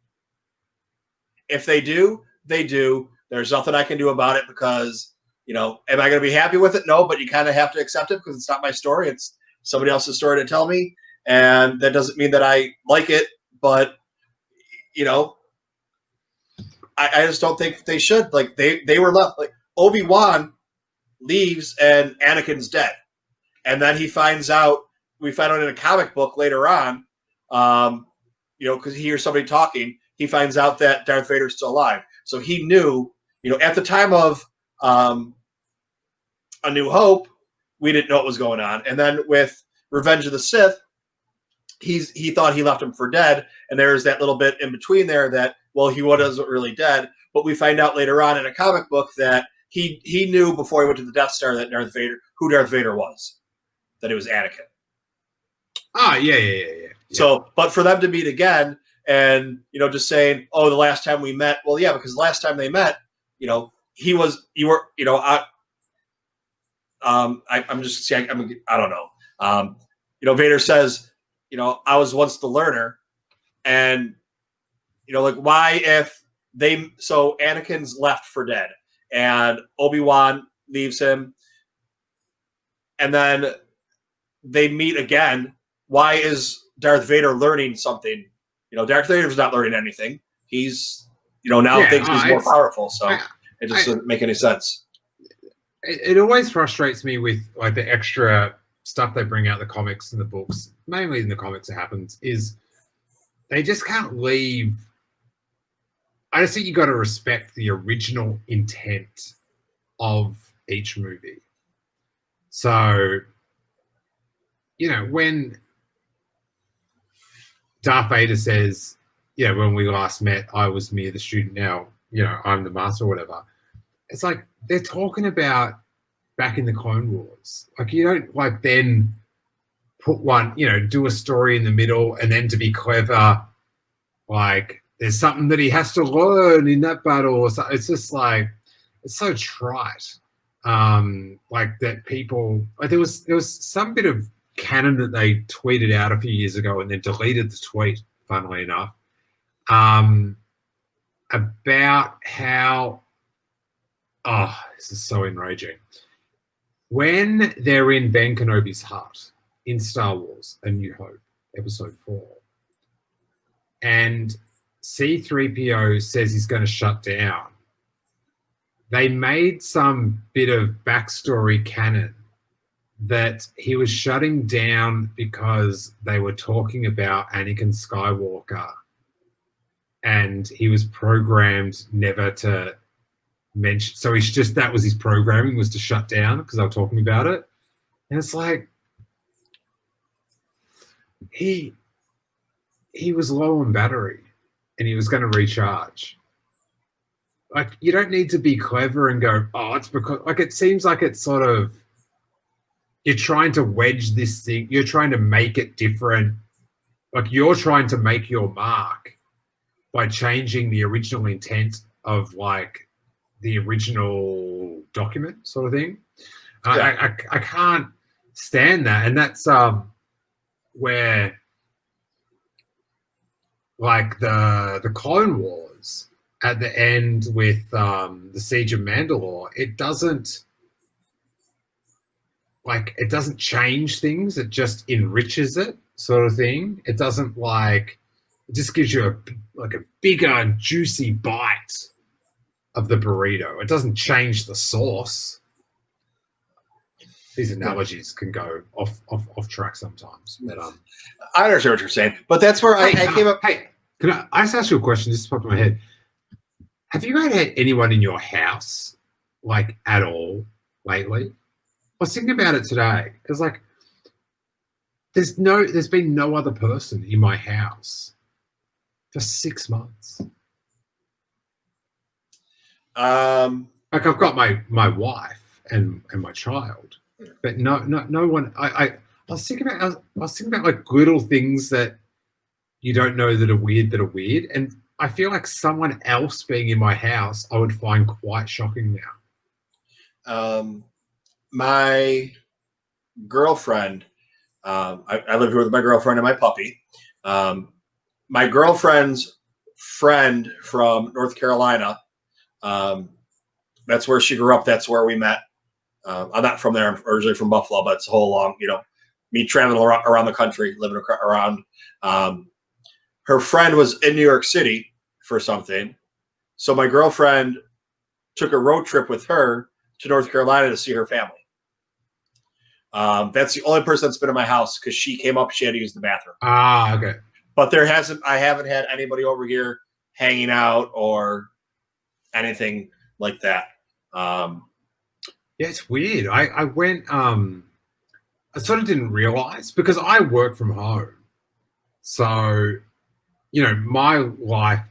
If they do, they do. There's nothing I can do about it because, am I going to be happy with it? No, but you kind of have to accept it because it's not my story. It's somebody else's story to tell me. And that doesn't mean that I like it, but, I just don't think they should. Like, they were left. Like, Obi-Wan leaves and Anakin's dead. And then we find out in a comic book later on, because he hears somebody talking, he finds out that Darth Vader's still alive. So he knew, at the time of A New Hope, we didn't know what was going on. And then with Revenge of the Sith, he thought he left him for dead, and there's that little bit in between there that, well, he wasn't really dead, but we find out later on in a comic book that he knew before he went to the Death Star that who Darth Vader was, that it was Anakin. Ah, yeah. So, but for them to meet again, and just saying, oh, the last time we met, well, yeah, because the last time they met, I'm just saying, I don't know. Vader says, I was once the learner, and like, why if so Anakin's left for dead, and Obi-Wan leaves him, and then they meet again. Why is Darth Vader learning something? Darth Vader's not learning anything. He's now thinks he's more powerful, so it just doesn't make any sense. It always frustrates me with like the extra stuff they bring out the comics and the books, mainly in the comics it happens, is they just can't leave. I just think you got to respect the original intent of each movie. So, when Darth Vader says, when we last met, I was mere the student, now, I'm the master or whatever. It's like they're talking about back in the Clone Wars. Like, you don't like then put one, do a story in the middle and then to be clever, like there's something that he has to learn in that battle or something. It's just like, it's so trite. Like that people, like there was some bit of canon that they tweeted out a few years ago and then deleted the tweet, funnily enough, about how, oh, this is so enraging. When they're in Ben Kenobi's hut in Star Wars A New Hope, Episode 4, and C-3PO says he's going to shut down, they made some bit of backstory canon that he was shutting down because they were talking about Anakin Skywalker and he was programmed never to mention. So he's just, that was his programming, was to shut down because they were talking about it. And it's like, he was low on battery and he was going to recharge. Like, you don't need to be clever and go, oh, it's because, like, it seems like it's sort of, you're trying to wedge this thing, you're trying to make it different. Like, you're trying to make your mark by changing the original intent of, like, the original document sort of thing. Yeah. I can't stand that. And that's where, like, the Clone Wars at the end with the Siege of Mandalore, it doesn't change things. It just enriches it, sort of thing. It doesn't, like, it just gives you a bigger, juicy bite of the burrito. It doesn't change the sauce. These analogies can go off track sometimes. But I understand what you're saying, but that's where I came up. Hey, can I just ask you a question? Just popped in my head. Have you had anyone in your house, like, at all lately? I was thinking about it today. It's like, there's been no other person in my house for 6 months. Like, I've got my wife and my child, but no one. I was thinking about like little things that you don't know that are weird, and I feel like someone else being in my house I would find quite shocking now. My girlfriend, I live here with my girlfriend and my puppy. My girlfriend's friend from North Carolina, that's where she grew up. That's where we met. I'm not from there. I'm originally from Buffalo, but it's a whole long, me traveling around the country, living around. Her friend was in New York City for something. So my girlfriend took a road trip with her to North Carolina to see her family. That's the only person that's been in my house because she came up, she had to use the bathroom. Ah, okay. But I haven't had anybody over here hanging out or anything like that. Yeah, it's weird. I went I sort of didn't realize because I work from home. So, you know, my life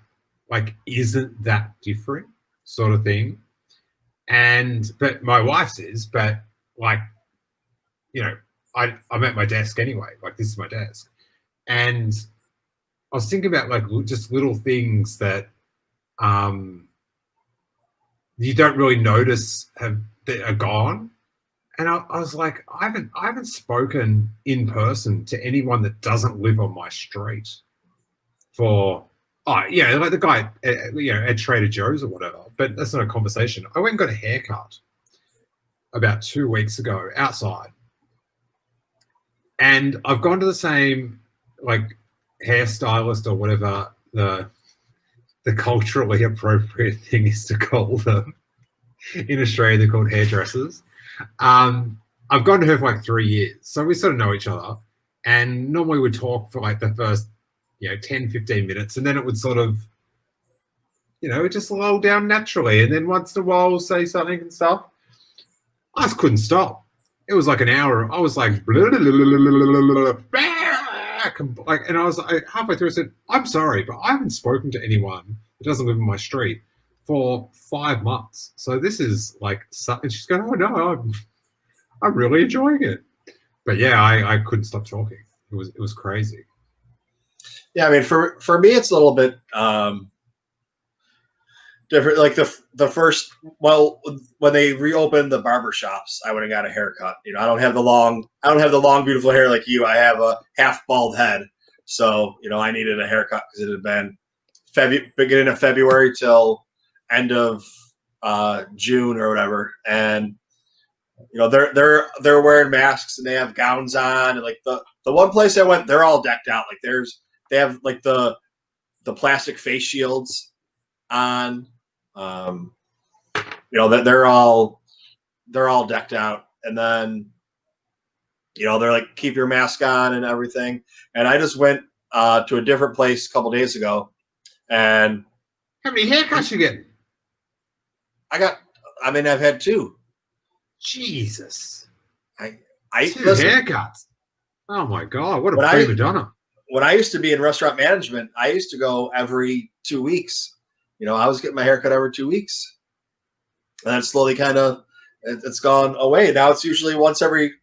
like isn't that different sort of thing. And but my wife's is, but like, you know, I'm at my desk anyway. Like this is my desk. And I was thinking about like just little things that um you don't really notice have that are gone. And I was like, I haven't spoken in person to anyone that doesn't live on my street for yeah, like the guy you know at Trader Joe's or whatever. But that's not a conversation. I went and got a haircut about 2 weeks ago outside, and I've gone to the same like hairstylist or whatever the culturally appropriate thing is to call them. In Australia, they're called hairdressers. I've gone to her for like 3 years, so we sort of know each other. And normally we'd talk for like the first, 10, 15 minutes, and then it would sort of, it just lull down naturally. And then once in a while we'll say something and stuff. I just couldn't stop. It was like an hour. I was like, blah, blah, blah, blah, like, and I was like, halfway through, I said, I'm sorry, but I haven't spoken to anyone that doesn't live in my street for 5 months. So this is like, and she's going, oh no, I'm really enjoying it. But yeah, I couldn't stop talking. It was crazy. Yeah, I mean, for me, it's a little bit different. Like the first, well, when they reopened the barber shops, I would have got a haircut. I don't have the long beautiful hair like you. I have a half bald head, so I needed a haircut because it had been beginning of February till end of June or whatever, and they're wearing masks and they have gowns on, and like the one place I went, they're all decked out. Like they have like the plastic face shields on. That they're all decked out, and then they're like keep your mask on and everything. And I just went to a different place a couple days ago, and how many haircuts you getting? I've had 2. Jesus, I 2 haircuts. Oh my god, what a prima donna! When I used to be in restaurant management, I used to go every 2 weeks. I was getting my haircut every 2 weeks, and then slowly kind of it's gone away. Now it's usually once every.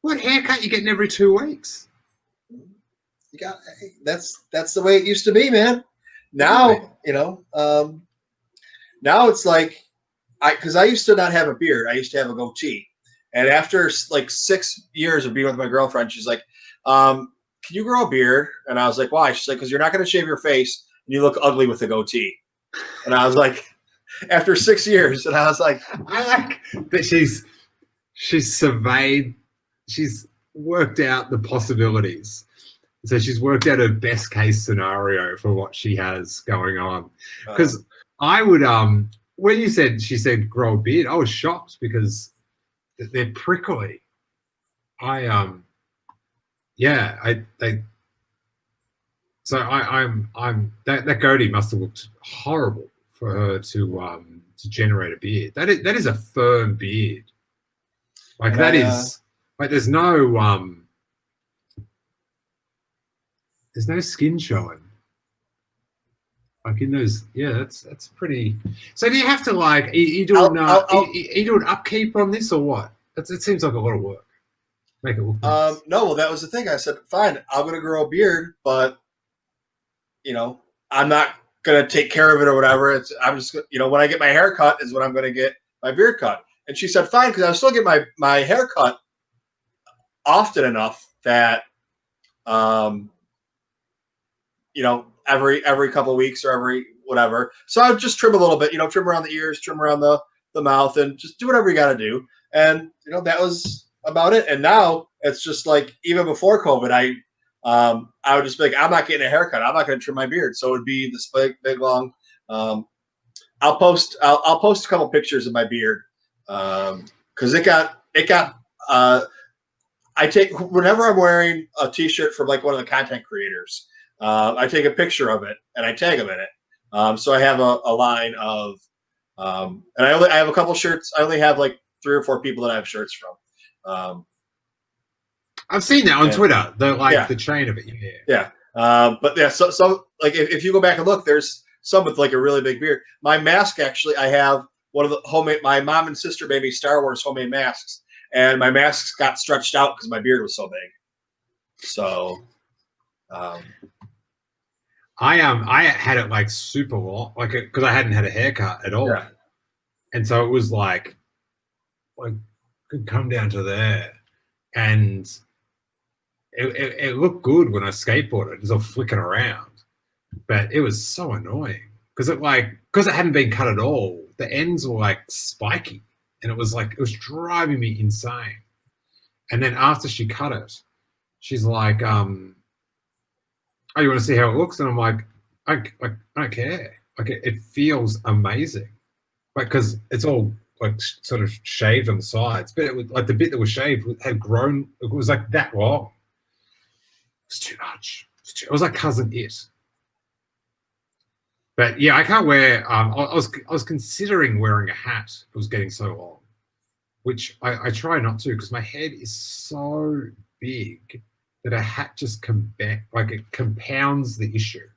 What haircut you getting every 2 weeks? You got that's the way it used to be, man. Now now it's like because I used to not have a beard. I used to have a goatee, and after like 6 years of being with my girlfriend, she's like, "Can you grow a beard?" And I was like, "Why?" She's like, "Because you're not going to shave your face." You look ugly with a goatee. And I was like, after 6 years, and I was like, I like that she's surveyed, she's worked out the possibilities. So she's worked out her best case scenario for what she has going on. Because I would, when she said grow a beard, I was shocked because they're prickly. So I'm that goatee must have looked horrible for her to generate a beard. That is a firm beard. Like that is like there's no skin showing. Like in those, yeah, that's pretty. So do you have to like you doing upkeep on this or what? It seems like a lot of work. Make it look nice. No, well, that was the thing. I said, fine, I'm gonna grow a beard, but I'm not gonna take care of it or whatever. I'm just when I get my hair cut is when I'm gonna get my beard cut. And she said, fine, because I still get my hair cut often enough that every couple of weeks or every whatever. So I would just trim a little bit, trim around the ears, trim around the mouth, and just do whatever you got to do. And that was about it. And now it's just like even before COVID, I would just be like, I'm not getting a haircut. I'm not going to trim my beard. So it would be this big long. I'll post a couple pictures of my beard because it got. I take whenever I'm wearing a T-shirt from like one of the content creators. I take a picture of it and I tag them in it. So I have a line of, and I have a couple shirts. I only have like 3 or 4 people that I have shirts from. I've seen that on Twitter. Yeah. The chain of it. Yeah. But yeah, so like if you go back and look, there's some with like a really big beard. My mask, actually, I have one of the homemade. My mom and sister made me Star Wars homemade masks, and my masks got stretched out because my beard was so big. So, I had it like super long, like because I hadn't had a haircut at all, yeah. and so it was like could come down to there, and it looked good when I skateboarded. It was all flicking around, but it was so annoying because it hadn't been cut at all. The ends were like spiky, and it was driving me insane. And then after she cut it, she's like, "Oh, you want to see how it looks?" And I'm like, I don't care. Like it feels amazing, like because it's all like sort of shaved on the sides, but it was like the bit that was shaved had grown. It was like that long. It was too much. It was like Cousin It. But yeah, I can't wear. I was considering wearing a hat. It was getting so long, which I try not to because my head is so big that a hat just it compounds the issue.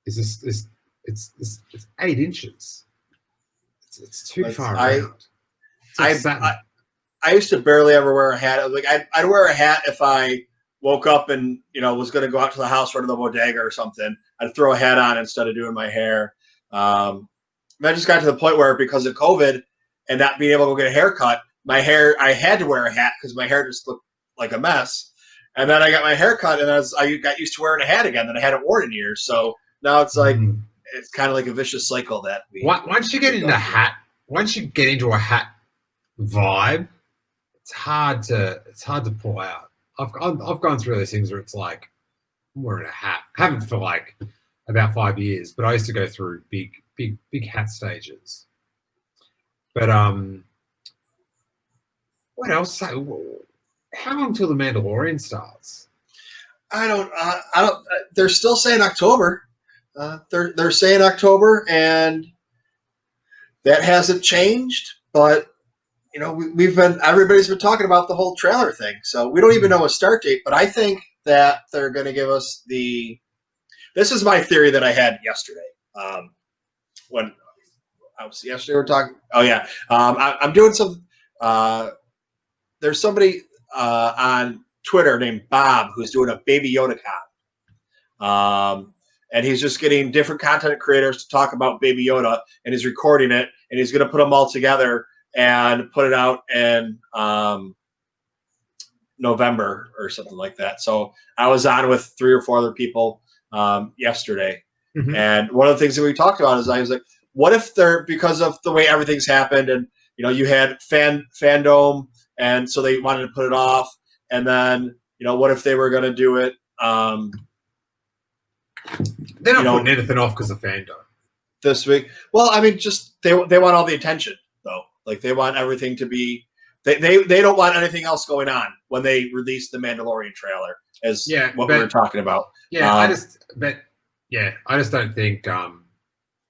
It's 8 inches. It's too far out. I used to barely ever wear a hat. Like I'd wear a hat if I woke up and was going to go out to the house or to the bodega or something. I'd throw a hat on instead of doing my hair. I just got to the point where because of COVID and not being able to go get a haircut, I had to wear a hat because my hair just looked like a mess. And then I got my hair cut, and I got used to wearing a hat again that I hadn't worn in years. So now it's like it's kind of like a vicious cycle that once you get into a hat vibe, it's hard to pull out. I've gone through those things where it's like I'm wearing a hat. I haven't for like about 5 years, but I used to go through big hat stages. But what else? How long till the Mandalorian starts? I don't. They're still saying October. They're saying October, and that hasn't changed. But everybody's been talking about the whole trailer thing, so we don't even know a start date. But I think that they're going to give us the. This is my theory that I had yesterday. When I was yesterday, we're talking. Oh yeah, I'm doing some. There's somebody on Twitter named Bob who's doing a Baby Yoda con. And he's just getting different content creators to talk about Baby Yoda, and he's recording it, and he's going to put them all together and put it out in November or something like that. So I was on with 3 or 4 other people yesterday. Mm-hmm. And one of the things that we talked about is I was like, what if because of the way everything's happened and, you had fandom, and so they wanted to put it off. And then, what if they were going to do it? They're not putting anything off because of fandom this week. Well, I mean, just they want all the attention though. Like they want everything to be. They don't want anything else going on when they release the Mandalorian trailer, we were talking about. Yeah, I just don't think.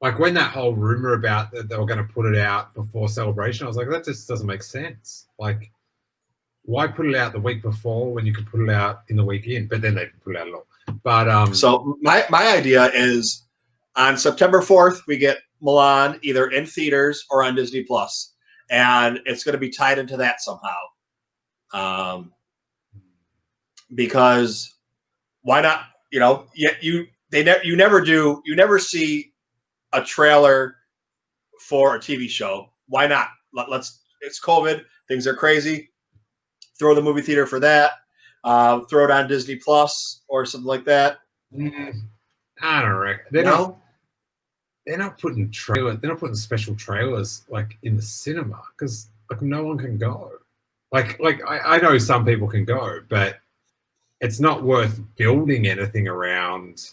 Like when that whole rumor about that they were going to put it out before Celebration, I was like, that just doesn't make sense. Like, why put it out the week before when you could put it out in the weekend? But then they put it out a lot. But so my idea is on September 4th we get Milan either in theaters or on Disney Plus, and it's going to be tied into that somehow. Because why not? You never see a trailer for a TV show. Why not? It's COVID. Things are crazy. Throw the movie theater for that. Throw it on Disney Plus or something like that. I don't reckon. They're not putting trailers. They're not putting special trailers like in the cinema because like no one can go. Like I know some people can go, but it's not worth building anything around.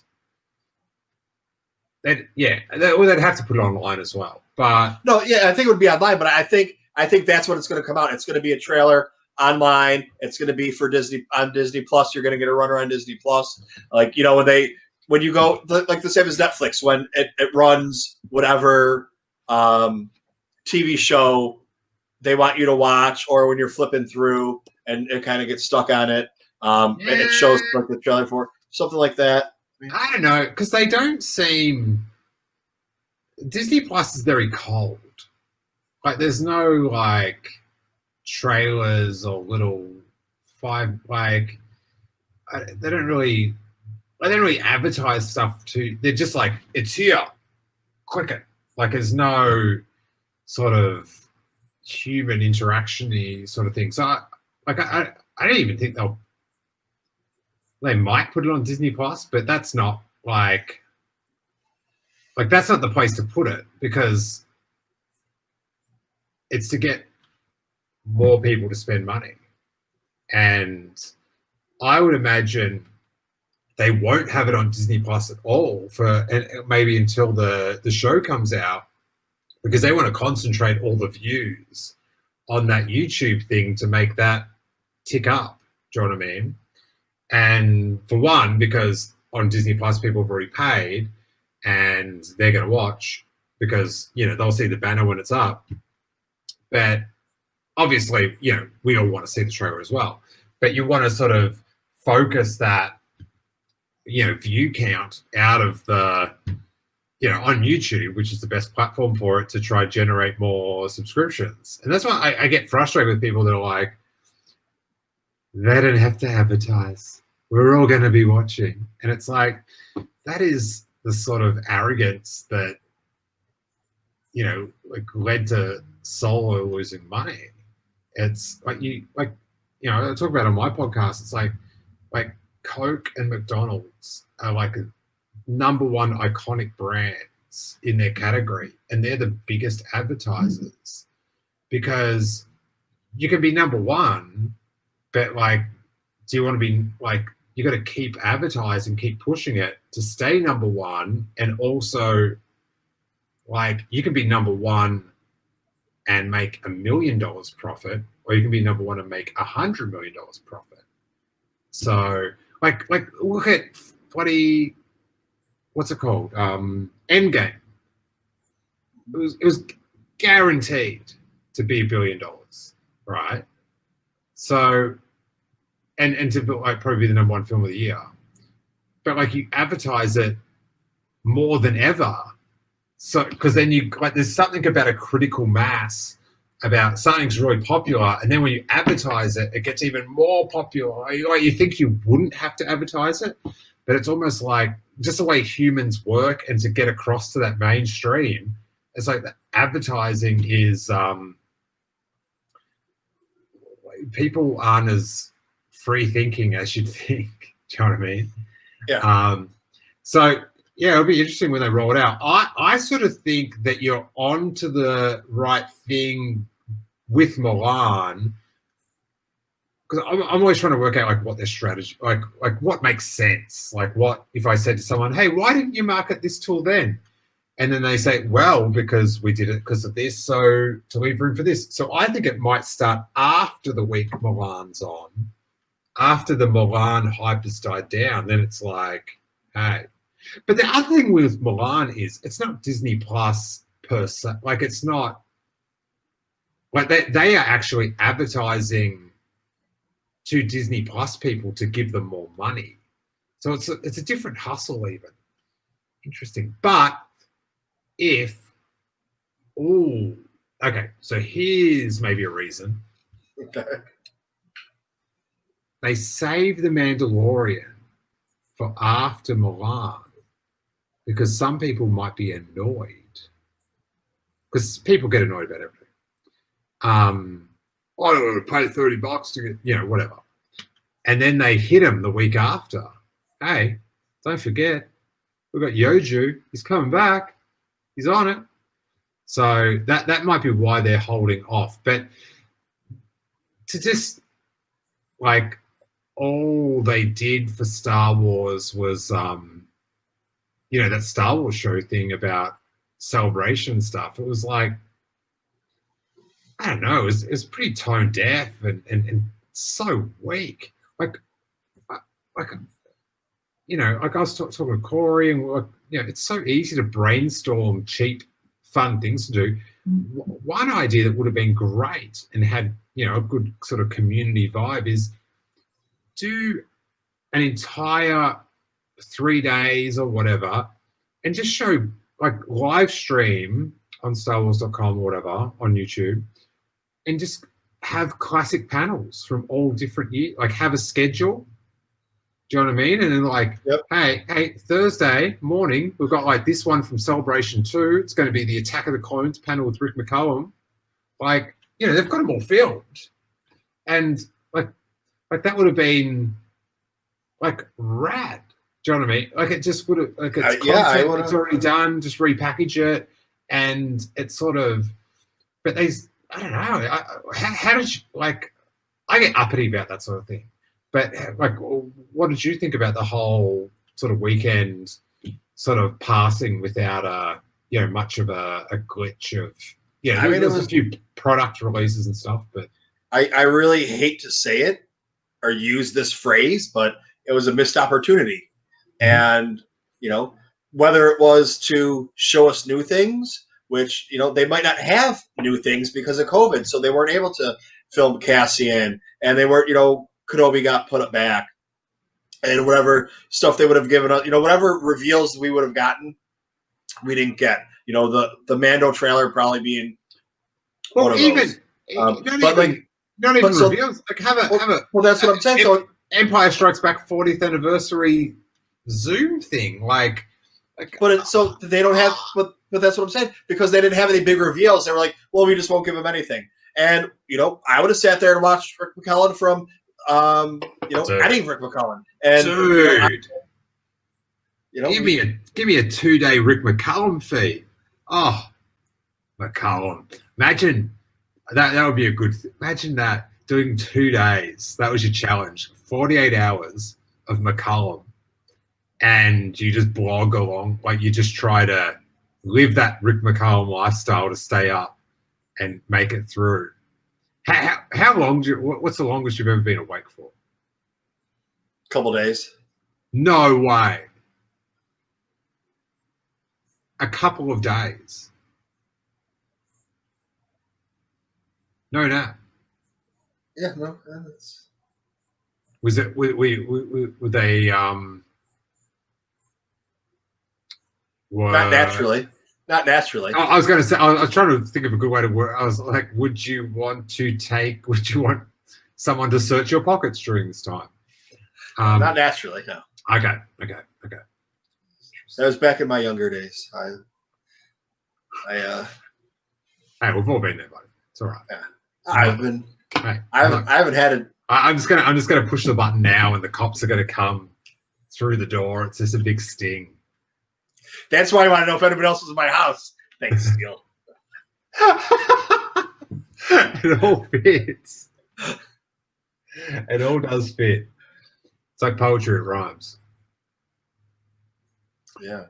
They'd have to put it online as well. But no, yeah, I think it would be online. But I think that's what it's going to come out. It's going to be a trailer online. It's going to be for Disney on Disney Plus. You're going to get a runner on Disney Plus. Like when you go like the same as Netflix when it runs whatever TV show they want you to watch, or when you're flipping through and it kind of gets stuck on it. It shows like the trailer for something like that. I don't know, because they don't seem. Disney Plus is very cold. Like, there's no like trailers or little they don't really advertise stuff to. They're just like, it's here, click it. Like, there's no sort of human interaction-y sort of thing. So I don't even think they might put it on Disney Plus, but that's not like that's not the place to put it, because it's to get more people to spend money. And I would imagine they won't have it on Disney Plus at all for maybe until the show comes out, because they want to concentrate all the views on that YouTube thing to make that tick up. Do you know what I mean? And for one, because on Disney Plus people have already paid and they're going to watch, because they'll see the banner when it's up. But obviously, we all want to see the trailer as well. But you want to sort of focus that view count out of the on YouTube, which is the best platform for it, to try generate more subscriptions. And that's why I get frustrated with people that are like, they don't have to advertise, we're all going to be watching. And it's like, that is the sort of arrogance that led to Solo losing money. It's like I talk about on my podcast, it's like Coke and McDonald's are like number one iconic brands in their category, and they're the biggest advertisers, because you can be number one, but do you want to be you got to keep advertising, keep pushing it to stay number one. And also you can be number one and make $1 million profit, or you can be number one and make $100 million profit. So look at what's it called? Endgame. It was guaranteed to be $1 billion, right? So, and to probably be the number one film of the year. But you advertise it more than ever. So, because then there's something about a critical mass, about something's really popular, and then when you advertise it, it gets even more popular. You think you wouldn't have to advertise it, but it's almost like just the way humans work, and to get across to that mainstream, it's like the advertising is people aren't as free thinking as you'd think. Do you know what I mean? Yeah. So yeah, it'll be interesting when they roll it out. I sort of think that you're on to the right thing with Milan, because I'm always trying to work out what their strategy, what makes sense. What if I said to someone, hey, why didn't you market this tool then? And then they say, well, because we did it because of this, so to leave room for this. So I think it might start after the week Milan's on, after the Milan hype has died down. Then it's like, hey. But the other thing with Milan is it's not Disney Plus per se. It's not they are actually advertising to Disney Plus people to give them more money. So it's a different hustle even. Interesting. But so here's maybe a reason. Okay. They save The Mandalorian for after Milan, because some people might be annoyed, because people get annoyed about everything. I don't want to pay $30 to get, whatever. And then they hit him the week after. Hey, don't forget, we've got Yoju. He's coming back. He's on it. So that might be why they're holding off. But to just all they did for Star Wars was that Star Wars show thing about celebration stuff. It was I don't know, it was pretty tone deaf and so weak. I was talking to Corey, and it's so easy to brainstorm cheap, fun things to do. one idea that would have been great and had, you know, a good sort of community vibe is do an entire 3 days or whatever and just show, like, live stream on StarWars.com or whatever on YouTube, and just have classic panels from all different years. Like, have a schedule. Do you know what I mean? And then, like, Yep. hey, Thursday morning, we've got, like, this one from Celebration 2. It's going to be the Attack of the Clones panel with Rick McCallum. Like, you know, they've got them all filmed. And, like that would have been, like, rad. Do you know what I mean? Like, it just would have, like, it's content, it's already done, just repackage it. And it's sort of, but I don't know. How did you, like, I get uppity about that sort of thing. But, like, what did you think about the whole sort of weekend sort of passing without you know, much of a glitch of, yeah, I mean, there was a few product releases and stuff, but I really hate to say it or use this phrase, but it was a missed opportunity. And, you know, whether it was to show us new things, which, you know, they might not have new things because of COVID, so they weren't able to film Cassian, and they weren't, you know, Kenobi got put up back, and whatever stuff they would have given us, you know, whatever reveals we would have gotten, we didn't get. You know, the Mando trailer probably being one of those. Not even reveals. Like, have a. Well, that's what I'm saying. So Empire Strikes Back 40th anniversary Zoom thing, like. But so they don't have. But that's what I'm saying, because they didn't have any big reveals. They were like, well, we just won't give them anything. And, you know, I would have sat there and watched Rick McCallum from, you know, adding Rick McCallum. And, dude, you know, give me a 2-day Rick McCallum feed. Oh, McCallum! Imagine that would be a good. Imagine that, doing 2 days. That was your challenge. 48 hours of McCallum, and you just blog along. Like, you just try to live that Rick McCallum lifestyle to stay up and make it through. How long what's the longest you've ever been awake for? A couple days. No way. A couple of days. No. Yeah, no. That's... Was it? Were they? Not naturally. Not naturally. I was going to say. I was trying to think of a good way to work. I was like, would you want someone to search your pockets during this time? Not naturally, no. Okay. That was back in my younger days. Hey, we've all been there, buddy. It's all right. Yeah. I haven't had it. I'm just gonna push the button now, and the cops are gonna come through the door. It's just a big sting. That's why I want to know if anybody else was in my house. Thanks, Steele. It all fits. It all does fit. It's like poetry, it rhymes. Yeah.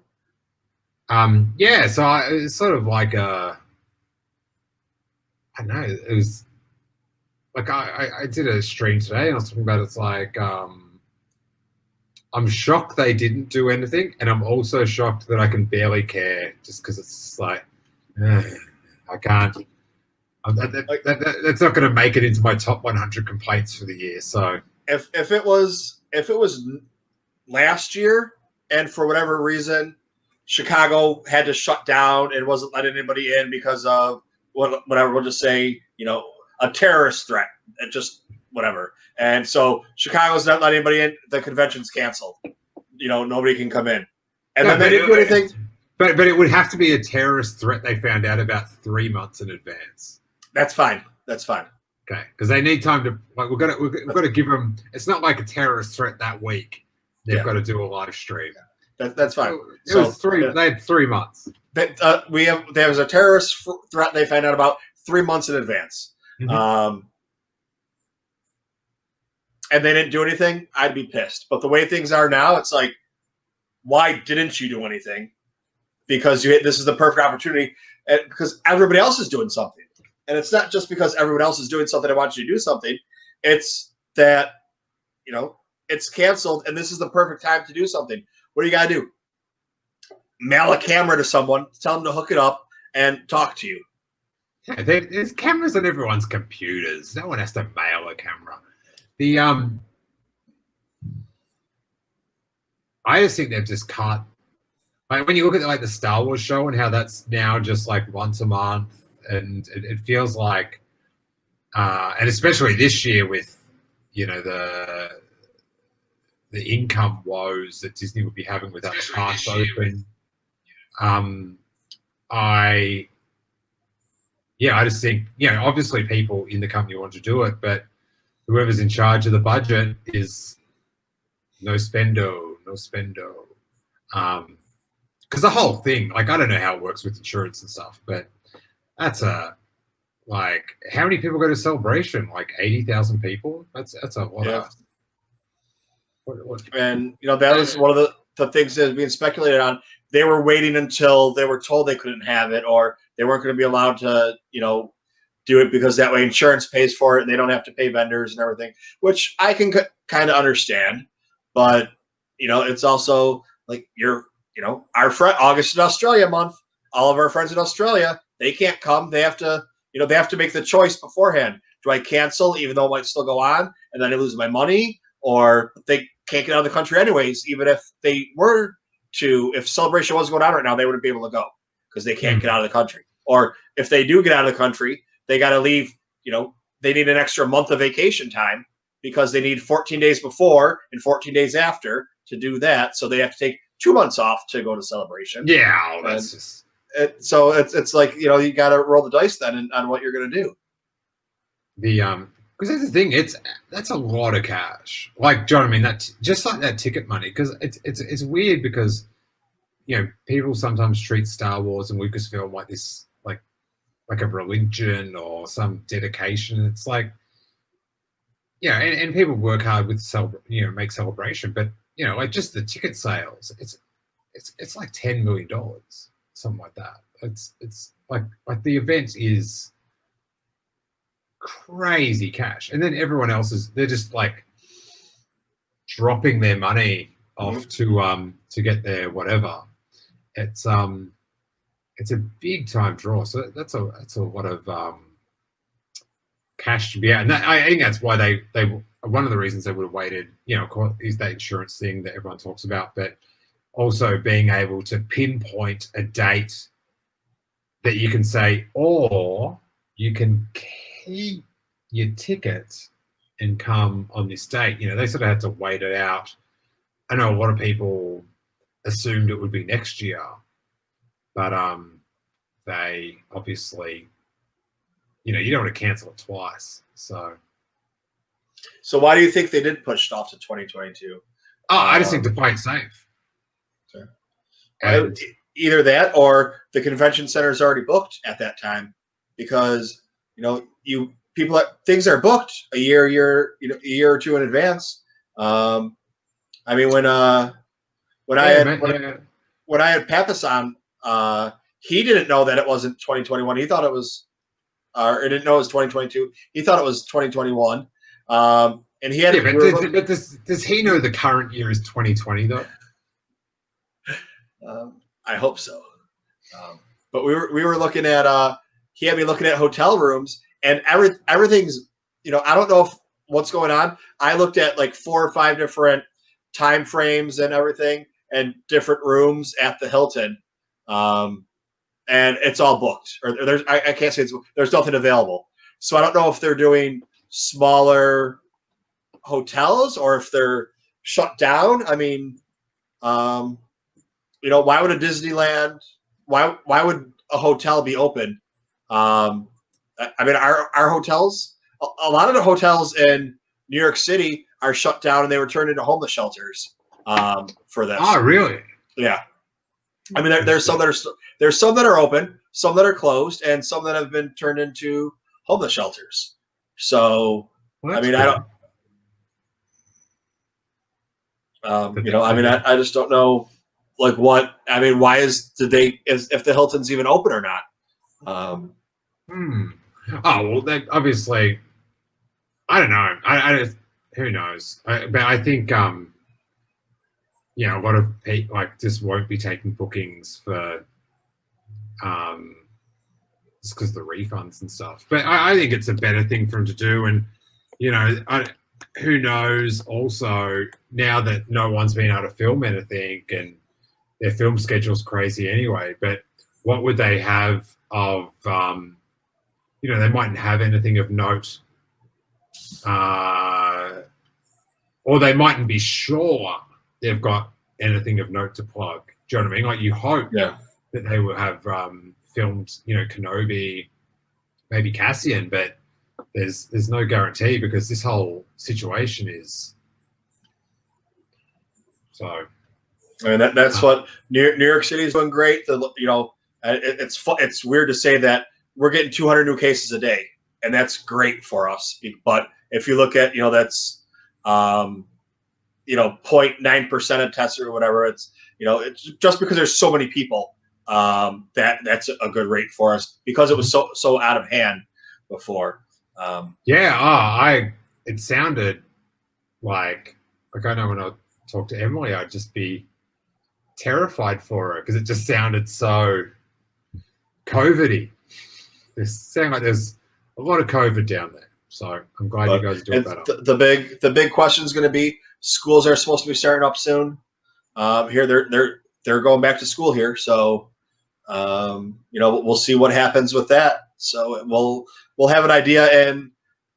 Yeah, so it's sort of like I don't know, it was like I did a stream today and I was talking about, it's like I'm shocked they didn't do anything, and I'm also shocked that I can barely care, just because it's like I can't. That's not going to make it into my top 100 complaints for the year. So if it was last year, and for whatever reason Chicago had to shut down and wasn't letting anybody in because of whatever, we'll just say, you know, a terrorist threat, and just whatever. And so Chicago's not letting anybody in. The convention's canceled. You know, nobody can come in. And then they didn't do anything. But it would have to be a terrorist threat they found out about 3 months in advance. That's fine. That's fine. Okay, because they need time to, like, we've got to give them. It's not like a terrorist threat that week. They've got to do a live stream. That's fine. It was 3. They had 3 months. There was a terrorist threat they found out about 3 months in advance. Mm-hmm. And they didn't do anything, I'd be pissed. But the way things are now, it's like, why didn't you do anything? Because this is the perfect opportunity, because everybody else is doing something. And it's not just because everyone else is doing something, I want you to do something. It's that, you know, it's canceled, and this is the perfect time to do something. What do you got to do? Mail a camera to someone, tell them to hook it up, and talk to you. Yeah, there's cameras on everyone's computers. No one has to mail a camera. The I just think they've just cut. Like when you look at like the Star Wars show and how that's now just like once a month, and it feels like, and especially this year with the income woes that Disney would be having without the parks open. Um, I I just think obviously people in the company want to do it, but whoever's in charge of the budget is no spendo, no spendo. Because the whole thing, like, I don't know how it works with insurance and stuff, but that's like, how many people go to Celebration? Like 80,000 people. That's a lot Yeah. of. What? And that was one of the things that was being speculated on. They were waiting until they were told they couldn't have it, or they weren't going to be allowed to do it, because that way insurance pays for it and they don't have to pay vendors and everything, which I can kind of understand. But it's also like our friend August in Australia month. All of our friends in Australia, they can't come. They have to they have to make the choice beforehand. Do I cancel even though it might still go on, and then I lose my money, or they can't get out of the country anyways? Even if they were to, if Celebration was going on right now, they wouldn't be able to go because they can't get out of the country. Or if they do get out of the country, they got to leave. They need an extra month of vacation time because they need 14 days before and 14 days after to do that. So they have to take 2 months off to go to Celebration. Yeah, that's just. So it's like you got to roll the dice then on what you're going to do. Because that's the thing, that's a lot of cash. Like, do you know what I mean? That just like that ticket money, because it's weird because people sometimes treat Star Wars and Lucasfilm like this, like a religion or some dedication. It's like, and people work hard with make Celebration, but like just the ticket sales, it's like $10 million, something like that. It's like the event is crazy cash, and then everyone else they're just like dropping their money off to get their whatever. It's a big time draw, so that's a lot of cash to be out, and I think that's why they one of the reasons they would have waited, is that insurance thing that everyone talks about, but also being able to pinpoint a date that you can say, or you can keep your ticket and come on this date. They sort of had to wait it out. I know a lot of people assumed it would be next year, but they obviously, you don't want to cancel it twice. So why do you think they did push it off to 2022? I just think to play it safe. Sure. Either that, or the convention center is already booked at that time, because things are booked a year or two in advance. I mean, when I had Pappas on, he didn't know that it wasn't 2021. He thought it was, or didn't know it was 2022. He thought it was 2021. And he had. Yeah, but does he know the current year is 2020 though? I hope so. But we were looking at. He had me looking at hotel rooms, and everything's. I don't know what's going on. I looked at like 4 or 5 different time frames and everything, and different rooms at the Hilton, and it's all booked. Or I can't say there's nothing available. So I don't know if they're doing smaller hotels or if they're shut down. I mean, why would a Disneyland? Why would a hotel be open? I mean, our hotels. A lot of the hotels in New York City are shut down, and they were turned into homeless shelters for this. Oh, really? Yeah. I mean, there's some that are open, some that are closed, and some that have been turned into homeless shelters. So, I mean, I don't. I just don't know, like what. I mean, why if the Hilton's even open or not? Oh well, that obviously. I don't know. I who knows? But I think a lot of people just won't be taking bookings for just because of the refunds and stuff. But I think it's a better thing for them to do. And, who knows also, now that no one's been able to film anything and their film schedule's crazy anyway, but what would they have of, they mightn't have anything of note, or they mightn't be sure they've got anything of note to plug. Do you know what I mean? Like, you hope that they will have filmed, Kenobi, maybe Cassian, but there's no guarantee because this whole situation is so. I mean, that's what New York City is doing great. It's weird to say that we're getting 200 new cases a day, and that's great for us. But if you look at, that's 0.9% of tests or whatever, it's just because there's so many people, that's a good rate for us because it was so out of hand before. It sounded like I know when I talked to Emily, I'd just be terrified for her because it just sounded so COVID-y. It sounded like there's a lot of COVID down there. So I'm glad you guys are doing better. The big question is going to be, schools are supposed to be starting up soon. Here they're going back to school here, so we'll see what happens with that. So we'll have an idea in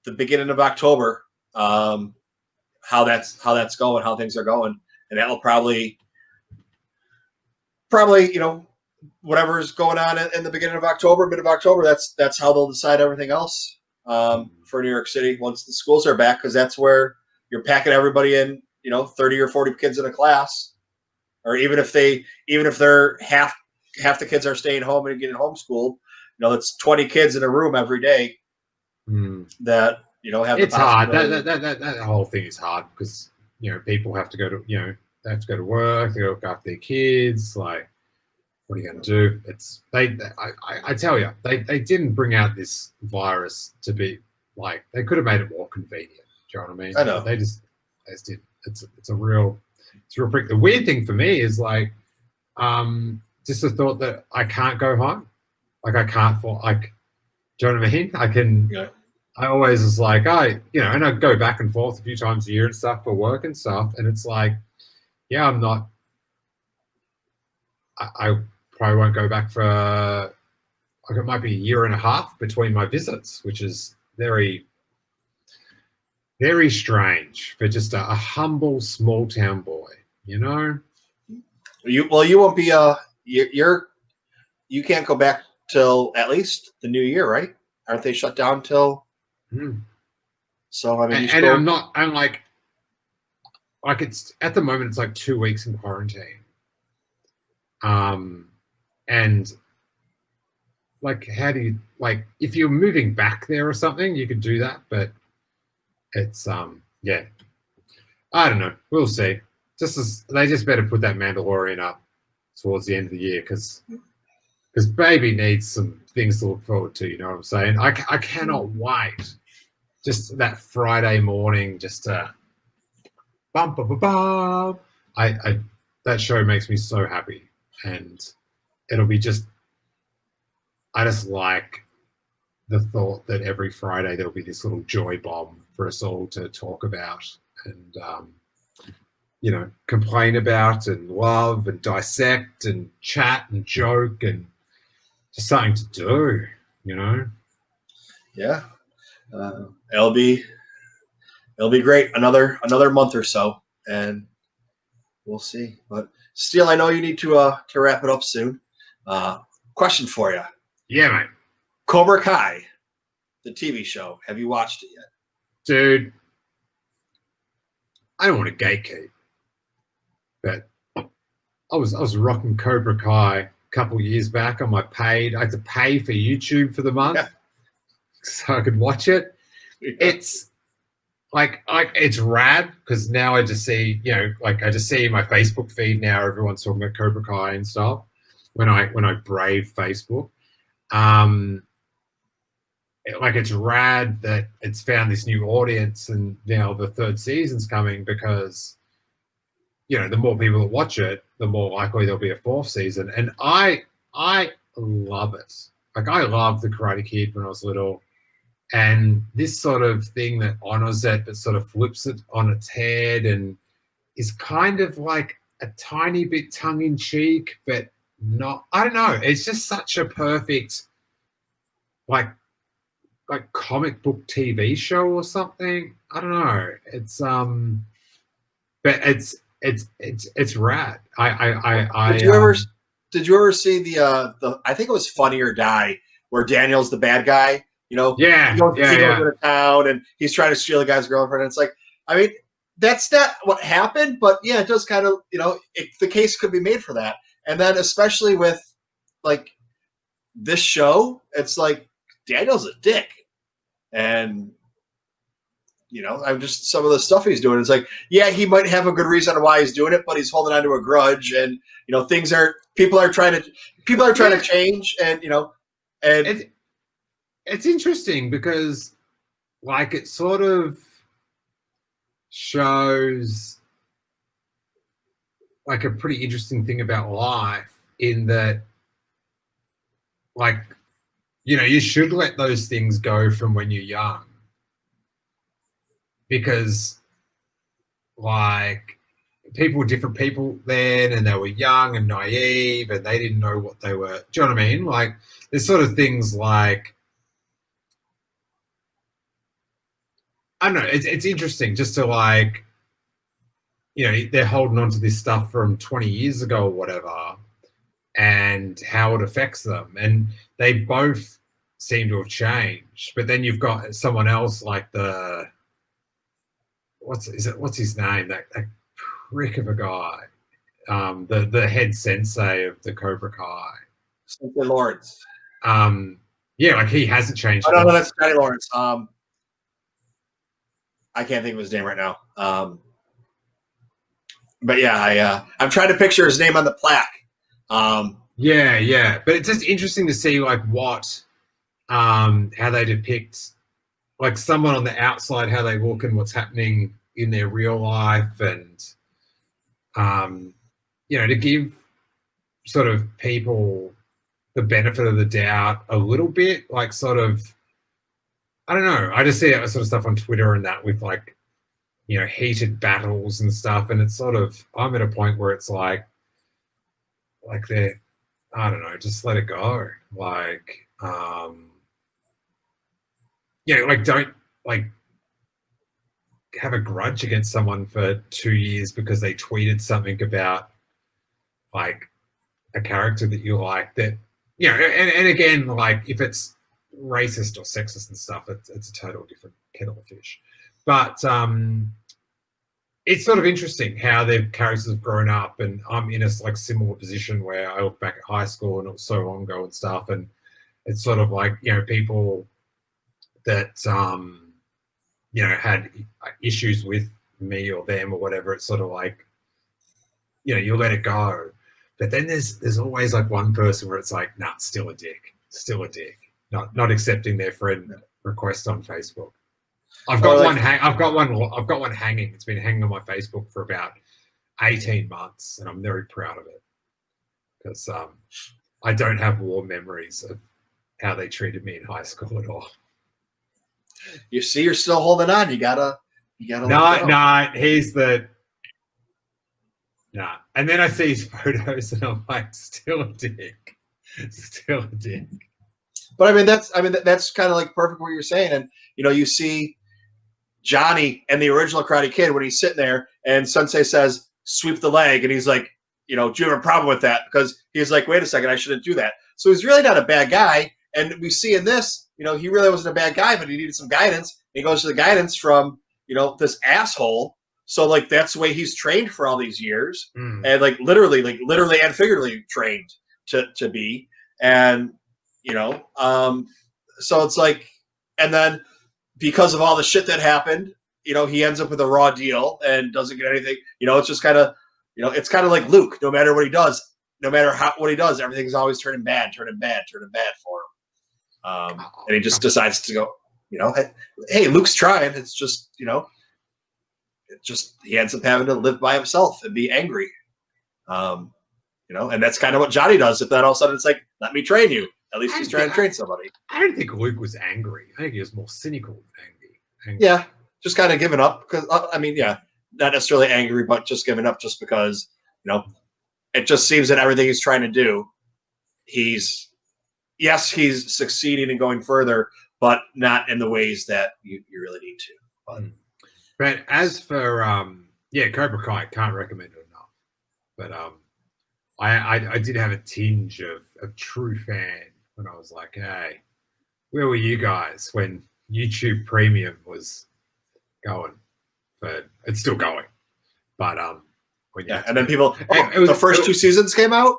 the beginning of October, how that's going, how things are going, and that'll probably whatever's going on in the beginning of October, mid of October. That's how they'll decide everything else for New York City once the schools are back, because that's where you're packing everybody in, 30 or 40 kids in a class, or even if they're half the kids are staying home and getting homeschooled, that's 20 kids in a room every day. That have. It's hard. That whole thing is hard because people have to go to they have to go to work. They look after their kids. Like, what are you going to do? I tell you, they didn't bring out this virus to be like, they could have made it more convenient. Do you know what I mean? I know. They just did. It's a real prick. The weird thing for me is just the thought that I can't go home. Like, I can't do you know what I mean? I can. Yeah. I always was like, and I go back and forth a few times a year and stuff for work and stuff, and it's like, yeah, I'm not. I probably won't go back for it might be a year and a half between my visits, which is very, very strange for just a humble small town boy, You won't be you can't go back till at least the new year, right? Aren't they shut down till? So I mean, I'm it's at the moment it's like 2 weeks in quarantine. And how do you, if you're moving back there or something, you could do that, but it's I don't know. We'll see. They just better put that Mandalorian up towards the end of the year because baby needs some things to look forward to. You know what I'm saying? I cannot wait. Just that Friday morning, just to bum bum bum bum. That show makes me so happy, and it'll be just. I just like the thought that every Friday there'll be this little joy bomb for us all to talk about and complain about and love and dissect and chat and joke and just something to do, Yeah. It'll be great. Another month or so, and we'll see. But Steele, I know you need to wrap it up soon. Question for you. Yeah, mate. Cobra Kai, the TV show. Have you watched it yet? Dude, I don't want to gatekeep, but I was rocking Cobra Kai a couple of years back on my paid. I had to pay for YouTube for the month so I could watch it. It's it's rad because now I just see, I just see in my Facebook feed now everyone's talking about Cobra Kai and stuff when I brave Facebook. It's rad that it's found this new audience and now the third season's coming because, the more people that watch it, the more likely there'll be a fourth season. And I love it. like I loved the Karate Kid when I was little, and this sort of thing that honors it but sort of flips it on its head and is kind of like a tiny bit tongue in cheek, but not. I don't know. It's just such a perfect like comic book TV show or something. I don't know. It's but it's rad. Did you ever see the I think it was Funny or Die, where Daniel's the bad guy? You know, Yeah, he goes into town and he's trying to steal the guy's girlfriend. And it's like, I mean, that's not what happened, but yeah, it does kind of, the case could be made for that. And then especially with like this show, it's like Daniel's a dick, and I'm just some of the stuff he's doing. It's like, yeah, he might have a good reason why he's doing it, but he's holding on to a grudge, and people are trying to change, and it's interesting because like it sort of shows like a pretty interesting thing about life in that, like, you should let those things go from when you're young, because like people were different people then, and they were young and naive and they didn't know what they were. Do you know what I mean? Like there's sort of things like, I don't know, it's interesting just to like, they're holding on to this stuff from 20 years ago or whatever, and how it affects them. And they both seem to have changed. But then you've got someone else like what's his name? That prick of a guy. The head sensei of the Cobra Kai. Sensei Lawrence. Yeah, like he hasn't changed. Oh, no, that's Johnny Lawrence. I can't think of his name right now. But yeah, I'm trying to picture his name on the plaque. Yeah. But it's just interesting to see like how they depict like someone on the outside, how they look and what's happening in their real life, and to give sort of people the benefit of the doubt a little bit, like sort of, I don't know. I just see that sort of stuff on Twitter and that with like, heated battles and stuff. And it's sort of, I'm at a point where it's like they're, I don't know, just let it go. Like, like don't like have a grudge against someone for 2 years because they tweeted something about like a character that you like, that, and again, like if it's racist or sexist and stuff, it's a total different kettle of fish. But it's sort of interesting how their characters have grown up, and I'm in a like similar position where I look back at high school and it was so long ago and stuff, and it's sort of like, people that had issues with me or them or whatever. It's sort of like, you let it go. But then there's always like one person where it's like, nah, still a dick, not accepting their friend request on Facebook. I've got one hanging. It's been hanging on my Facebook for about 18 months, and I'm very proud of it because I don't have warm memories of how they treated me in high school at all. You see, you're still holding on. You gotta. No. He's the. Nah. And then I see his photos and I'm like, still a dick. But I mean, that's kind of like perfect what you're saying. And, you see Johnny and the original Karate Kid when he's sitting there and Sensei says, sweep the leg. And he's like, do you have a problem with that? Because he's like, wait a second, I shouldn't do that. So he's really not a bad guy. And we see in this, he really wasn't a bad guy, but he needed some guidance. And he goes to the guidance from, this asshole. So like that's the way he's trained for all these years, and like literally and figuratively trained to be, and so it's like, and then because of all the shit that happened, he ends up with a raw deal and doesn't get anything. It's just kind of, it's kind of like Luke. No matter what he does, everything's always turning bad for him. And he just decides to go. Hey, Luke's trying. It's just he ends up having to live by himself and be angry. And that's kind of what Johnny does. If then all of a sudden it's like, let me train you. At least he's trying to train somebody. I don't think Luke was angry. I think he was more cynical than angry. Yeah, just kind of giving up because not necessarily angry, but just giving up just because it just seems that everything he's trying to do, he's succeeding and going further, but not in the ways that you really need to. But as for Cobra Kai, can't recommend it enough. But I did have a tinge of true fan when I was like, hey, where were you guys when YouTube Premium was going? But it's still going. But and then people, the first 2 seasons came out.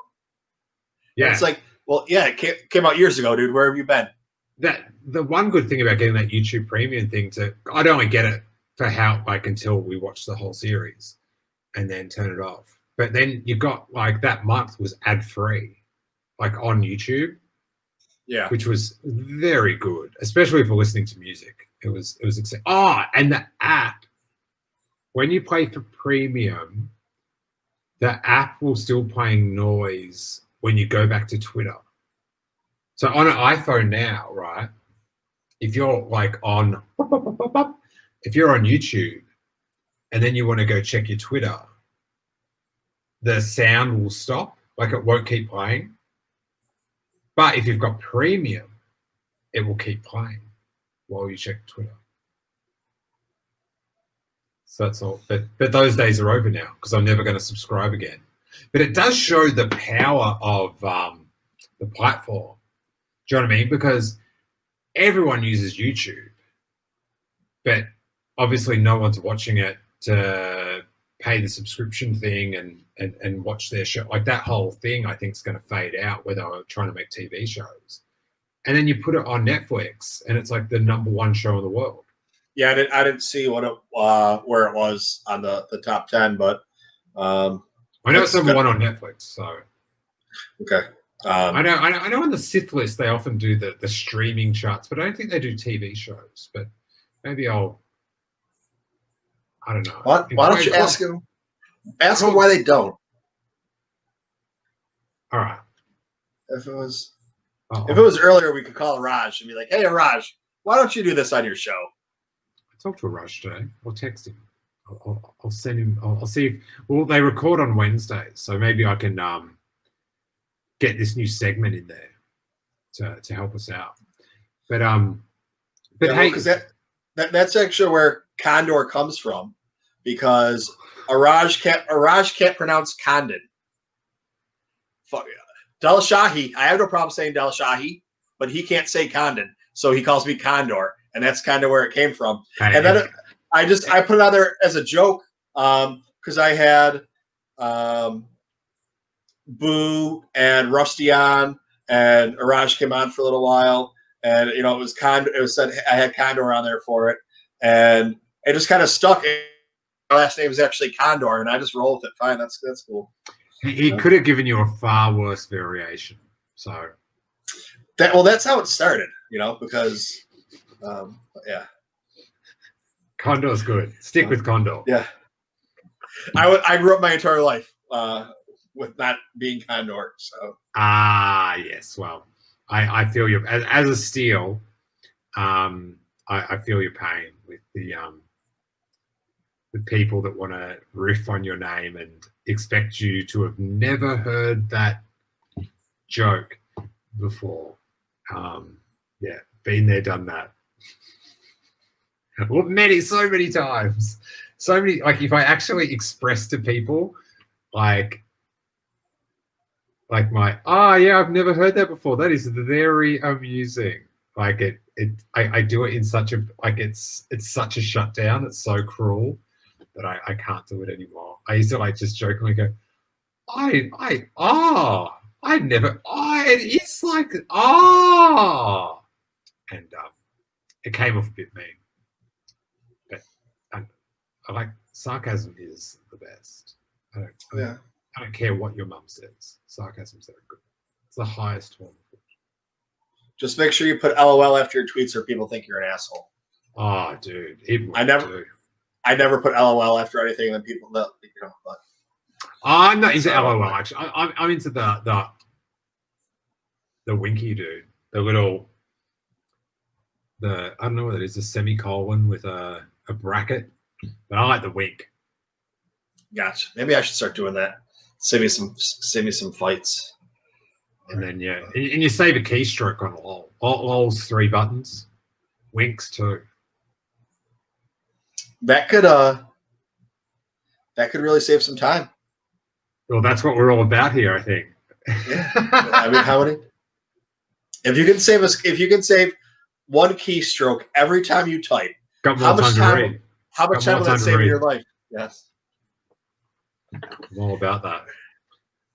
Yeah, it's like, well, yeah, it came out years ago, dude. Where have you been? The one good thing about getting that YouTube Premium thing I'd only get it for until we watch the whole series, and then turn it off. But then you got that month was ad free, on YouTube. Yeah, which was very good, especially for listening to music. It was exciting. And the app, when you play for Premium, the app will still playing noise when you go back to Twitter. So on an iPhone now, right? If you're if you're on YouTube and then you want to go check your Twitter, the sound will stop. It won't keep playing. But if you've got Premium, it will keep playing while you check Twitter. So that's all. But those days are over now because I'm never going to subscribe again. But it does show the power of the platform. Do you know what I mean? Because everyone uses YouTube, but obviously no one's watching it to pay the subscription thing and watch their show. That whole thing, I think, is going to fade out where they were trying to make TV shows. And then you put it on Netflix, and it's the #1 show in the world. Yeah, I didn't see where it was on the top 10, but I know it's #1 on Netflix. So okay. I know on the Sith list they often do the streaming charts, but I don't think they do TV shows. But maybe I don't know. Why don't you ask them? Ask them why they don't. All right. If it was earlier, we could call Raj and be like, "Hey, Raj, why don't you do this on your show?" I talked to Raj today. I'll text him. I'll send him. I'll see if they record on Wednesdays, so maybe I can get this new segment in there to help us out. But hey, because that's actually where Condor comes from, because Araj can't pronounce Condon. Fuck yeah. Del Shahi, I have no problem saying Del Shahi, but he can't say Condon, so he calls me Condor, and that's kind of where it came from. And then I put it out there as a joke because I had Boo and Rusty on, and Araj came on for a little while, and it was Condor. It was said I had Condor on there for it, and it just kind of stuck. My last name is actually Condor, and I just roll with it. Fine, that's cool. He could have given you a far worse variation. So that's how it started, because yeah. Condor's good. Stick with Condor. Yeah. I grew up my entire life with not being Condor. So yes. Well, I feel you as a Steel. I feel your pain with the people that want to riff on your name and expect you to have never heard that joke before. Yeah, been there, done that. Well, so many times. So many, if I actually express to people, my, I've never heard that before. That is very amusing. I do it in such a, it's such a shutdown. It's so cruel that I can't do it anymore. I used to just jokingly go, and it came off a bit mean. But I like sarcasm is the best. I don't care what your mum says. Sarcasm's very good. It's the highest form of it. Just make sure you put LOL after your tweets, or people think you're an asshole. Oh, dude, I never put LOL after anything, and then people but I'm not into LOL. Actually, I'm into the the Winky dude, the little, I don't know what it is, a semicolon with a bracket, but I like the wink. Gotcha. Maybe I should start doing that. Save me some fights. And then and you save a keystroke on lol. Lol's 3 buttons, winks 2. That could really save some time. Well, that's what we're all about here, I think. Yeah. I mean, how many? If you can save one keystroke every time you type, Got more time to read. How much time will that save in your life? Yes. I'm all about that.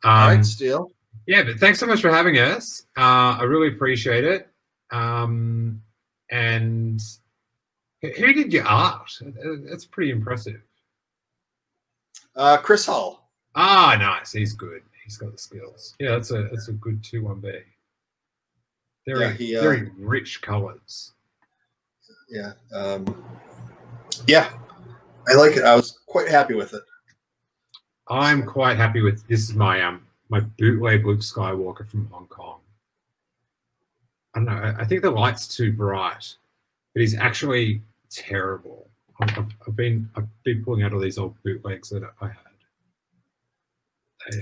All right, Steele. Yeah, but thanks so much for having us. I really appreciate it. And who did your art? That's pretty impressive. Chris Hall. Ah, nice. He's good. He's got the skills. Yeah, that's a good 2-1B. Very rich colors. Yeah. Yeah. I like it. I was quite happy with it. I'm quite happy with this. Is my bootleg Luke Skywalker from Hong Kong. I don't know. I think the light's too bright, but he's actually terrible. I've been pulling out all these old bootlegs that I had.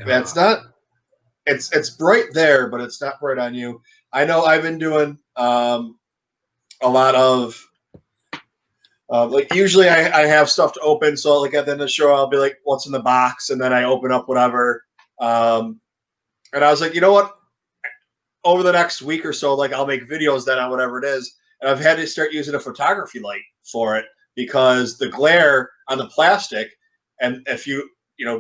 It's not. It's bright there, but it's not bright on you. I know I've been doing a lot of like usually I have stuff to open, so like at the end of the show I'll be like, what's in the box, and then I open up whatever. And I was like, you know what? Over the next week or so, like I'll make videos then on whatever it is, and I've had to start using a photography light for it because the glare on the plastic, and if you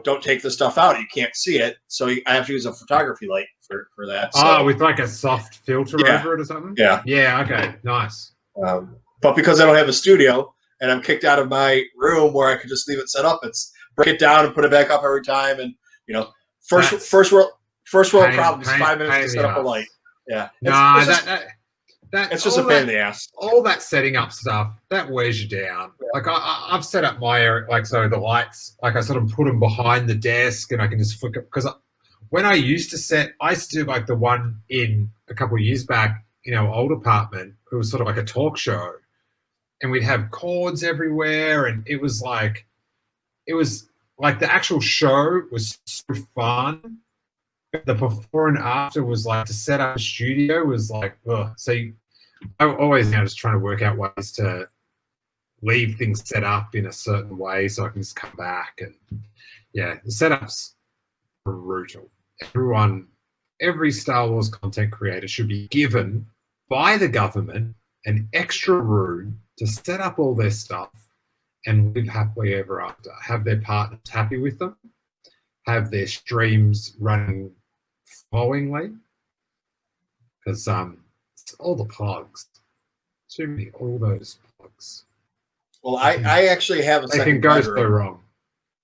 don't take the stuff out, you can't see it. So I have to use a photography light for that. So, with like a soft filter over it or something? Yeah. Yeah, okay. Nice. But because I don't have a studio and I'm kicked out of my room where I could just leave it set up, it's break it down and put it back up every time. And, first world problems, 5 minutes to set up a light. Yeah. It's just a pain in the ass. All that setting up stuff, that wears you down. Yeah. Like I've set up my area, like so the lights, like I sort of put them behind the desk and I can just flick it. Because when I used to do like the one in a couple of years back in our old apartment. It was sort of like a talk show. And we'd have cords everywhere. And it was like the actual show was so fun. The before and after was like to set up a studio was like, ugh. So I'm always just trying to work out ways to leave things set up in a certain way so I can just come back. And yeah, the setup's brutal. Every Star Wars content creator should be given by the government an extra room to set up all their stuff and live happily ever after. Have their partners happy with them. Have their streams running flowingly, because it's all the plugs. Too many, all those plugs. Well, I actually have a second bedroom. They can go so wrong.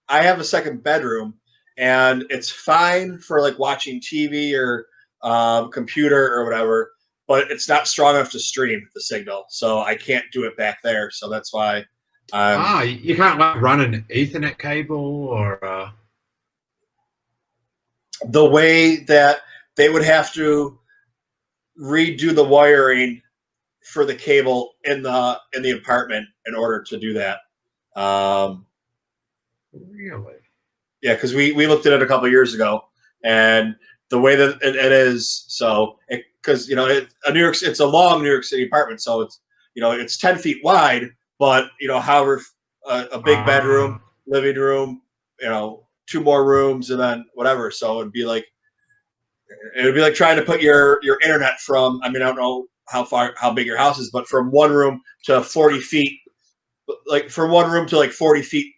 I have a second bedroom, and it's fine for like watching TV or computer or whatever, but it's not strong enough to stream the signal, so I can't do it back there. So that's why. You can't like run an Ethernet cable or. The way that they would have to redo the wiring for the cable in the apartment in order to do that. Really? Yeah, because we looked at it a couple of years ago, and the way that it is, so because it's a long New York City apartment, so it's 10 feet wide, but however a big bedroom, living room, 2 more rooms, and then whatever. So it would be like trying to put your internet from, I don't know how big your house is, but from one room to 40 feet, like from one room to like 40 feet,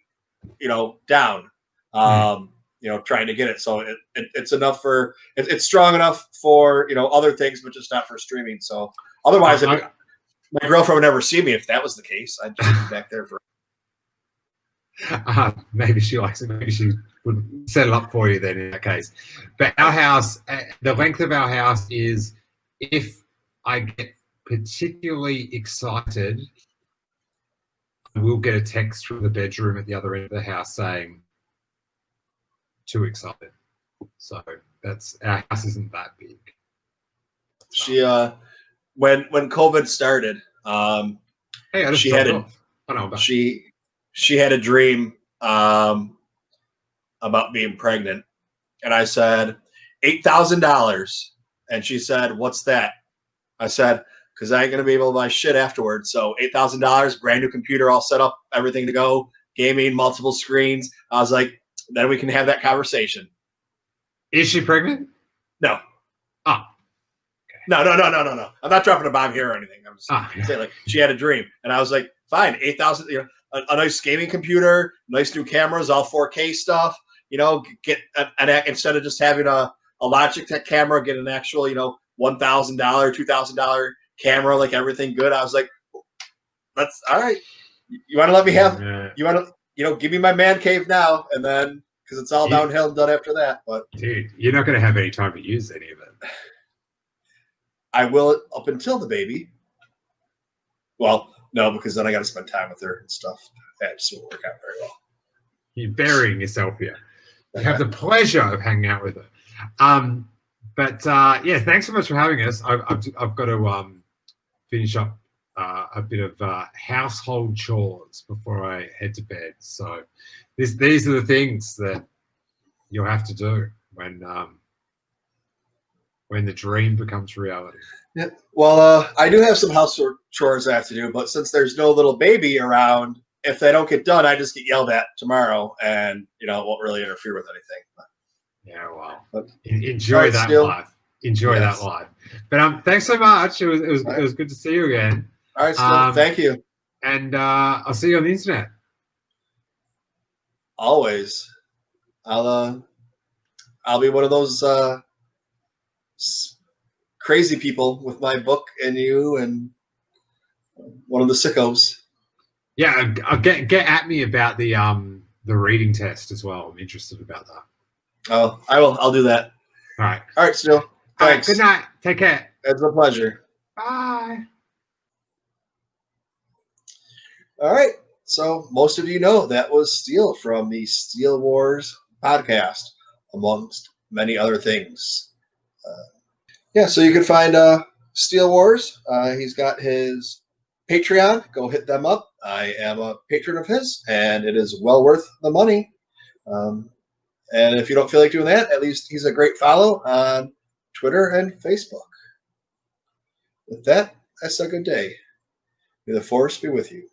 down, trying to get it. So it's enough for, it's strong enough for, other things, but just not for streaming. So otherwise, my girlfriend would never see me if that was the case. I'd just be back there for. Maybe she likes it. Maybe she would set it up for you then in that case. But our house, the length of our house is, if I get particularly excited, I will get a text from the bedroom at the other end of the house saying, too excited. So our house isn't that big. She when COVID started, hey, I just she dropped had off. Oh, no, I'm back. she had a dream about being pregnant, and I said $8,000, and she said, "What's that?" I said, "Because I ain't gonna be able to buy shit afterwards. So $8,000, brand new computer, all set up, everything to go, gaming, multiple screens." I was like, "Then we can have that conversation." Is she pregnant? No. Oh. No. I'm not dropping a bomb here or anything. I'm just saying, like, she had a dream, and I was like, "Fine, 8,000. You know, a nice gaming computer, nice new cameras, all 4K stuff. You know, get an instead of just having a Logitech camera, get an actual, you know, $1,000, $2,000 camera, like everything good." I was like, "That's all right. You want to let me have? You want to, you know, give me my man cave now, and then because it's all downhill and done after that." But dude, you're not going to have any time to use any of it. I will up until the baby. Well, no, because then I got to spend time with her and stuff. That just won't work out very well. You're burying yourself here. You have the pleasure of hanging out with her. But yeah, thanks so much for having us. I've got to finish up a bit of household chores before I head to bed. So these are the things that you'll have to do when the dream becomes reality. Yeah. Well, I do have some house chores I have to do, but since there's no little baby around, if they don't get done, I just get yelled at tomorrow, and you know, it won't really interfere with anything. Yeah, well, But, enjoy that life. Enjoy that life. But thanks so much. It was good to see you again. All right, Still. Thank you. And I'll see you on the internet. Always. I'll be one of those crazy people with my book and you and one of the sickos. Yeah, get at me about the reading test as well. I'm interested about that. Oh, I will. I'll do that. All right. All right, Still. Thanks. Good night. Take care. It's a pleasure. Bye. All right. So most of you know that was Steele from the Steel Wars podcast, amongst many other things. Yeah, so you can find Steel Wars. He's got his Patreon. Go hit them up. I am a patron of his, and it is well worth the money. And if you don't feel like doing that, at least he's a great follow on Twitter and Facebook. With that, I say good day. May the force be with you.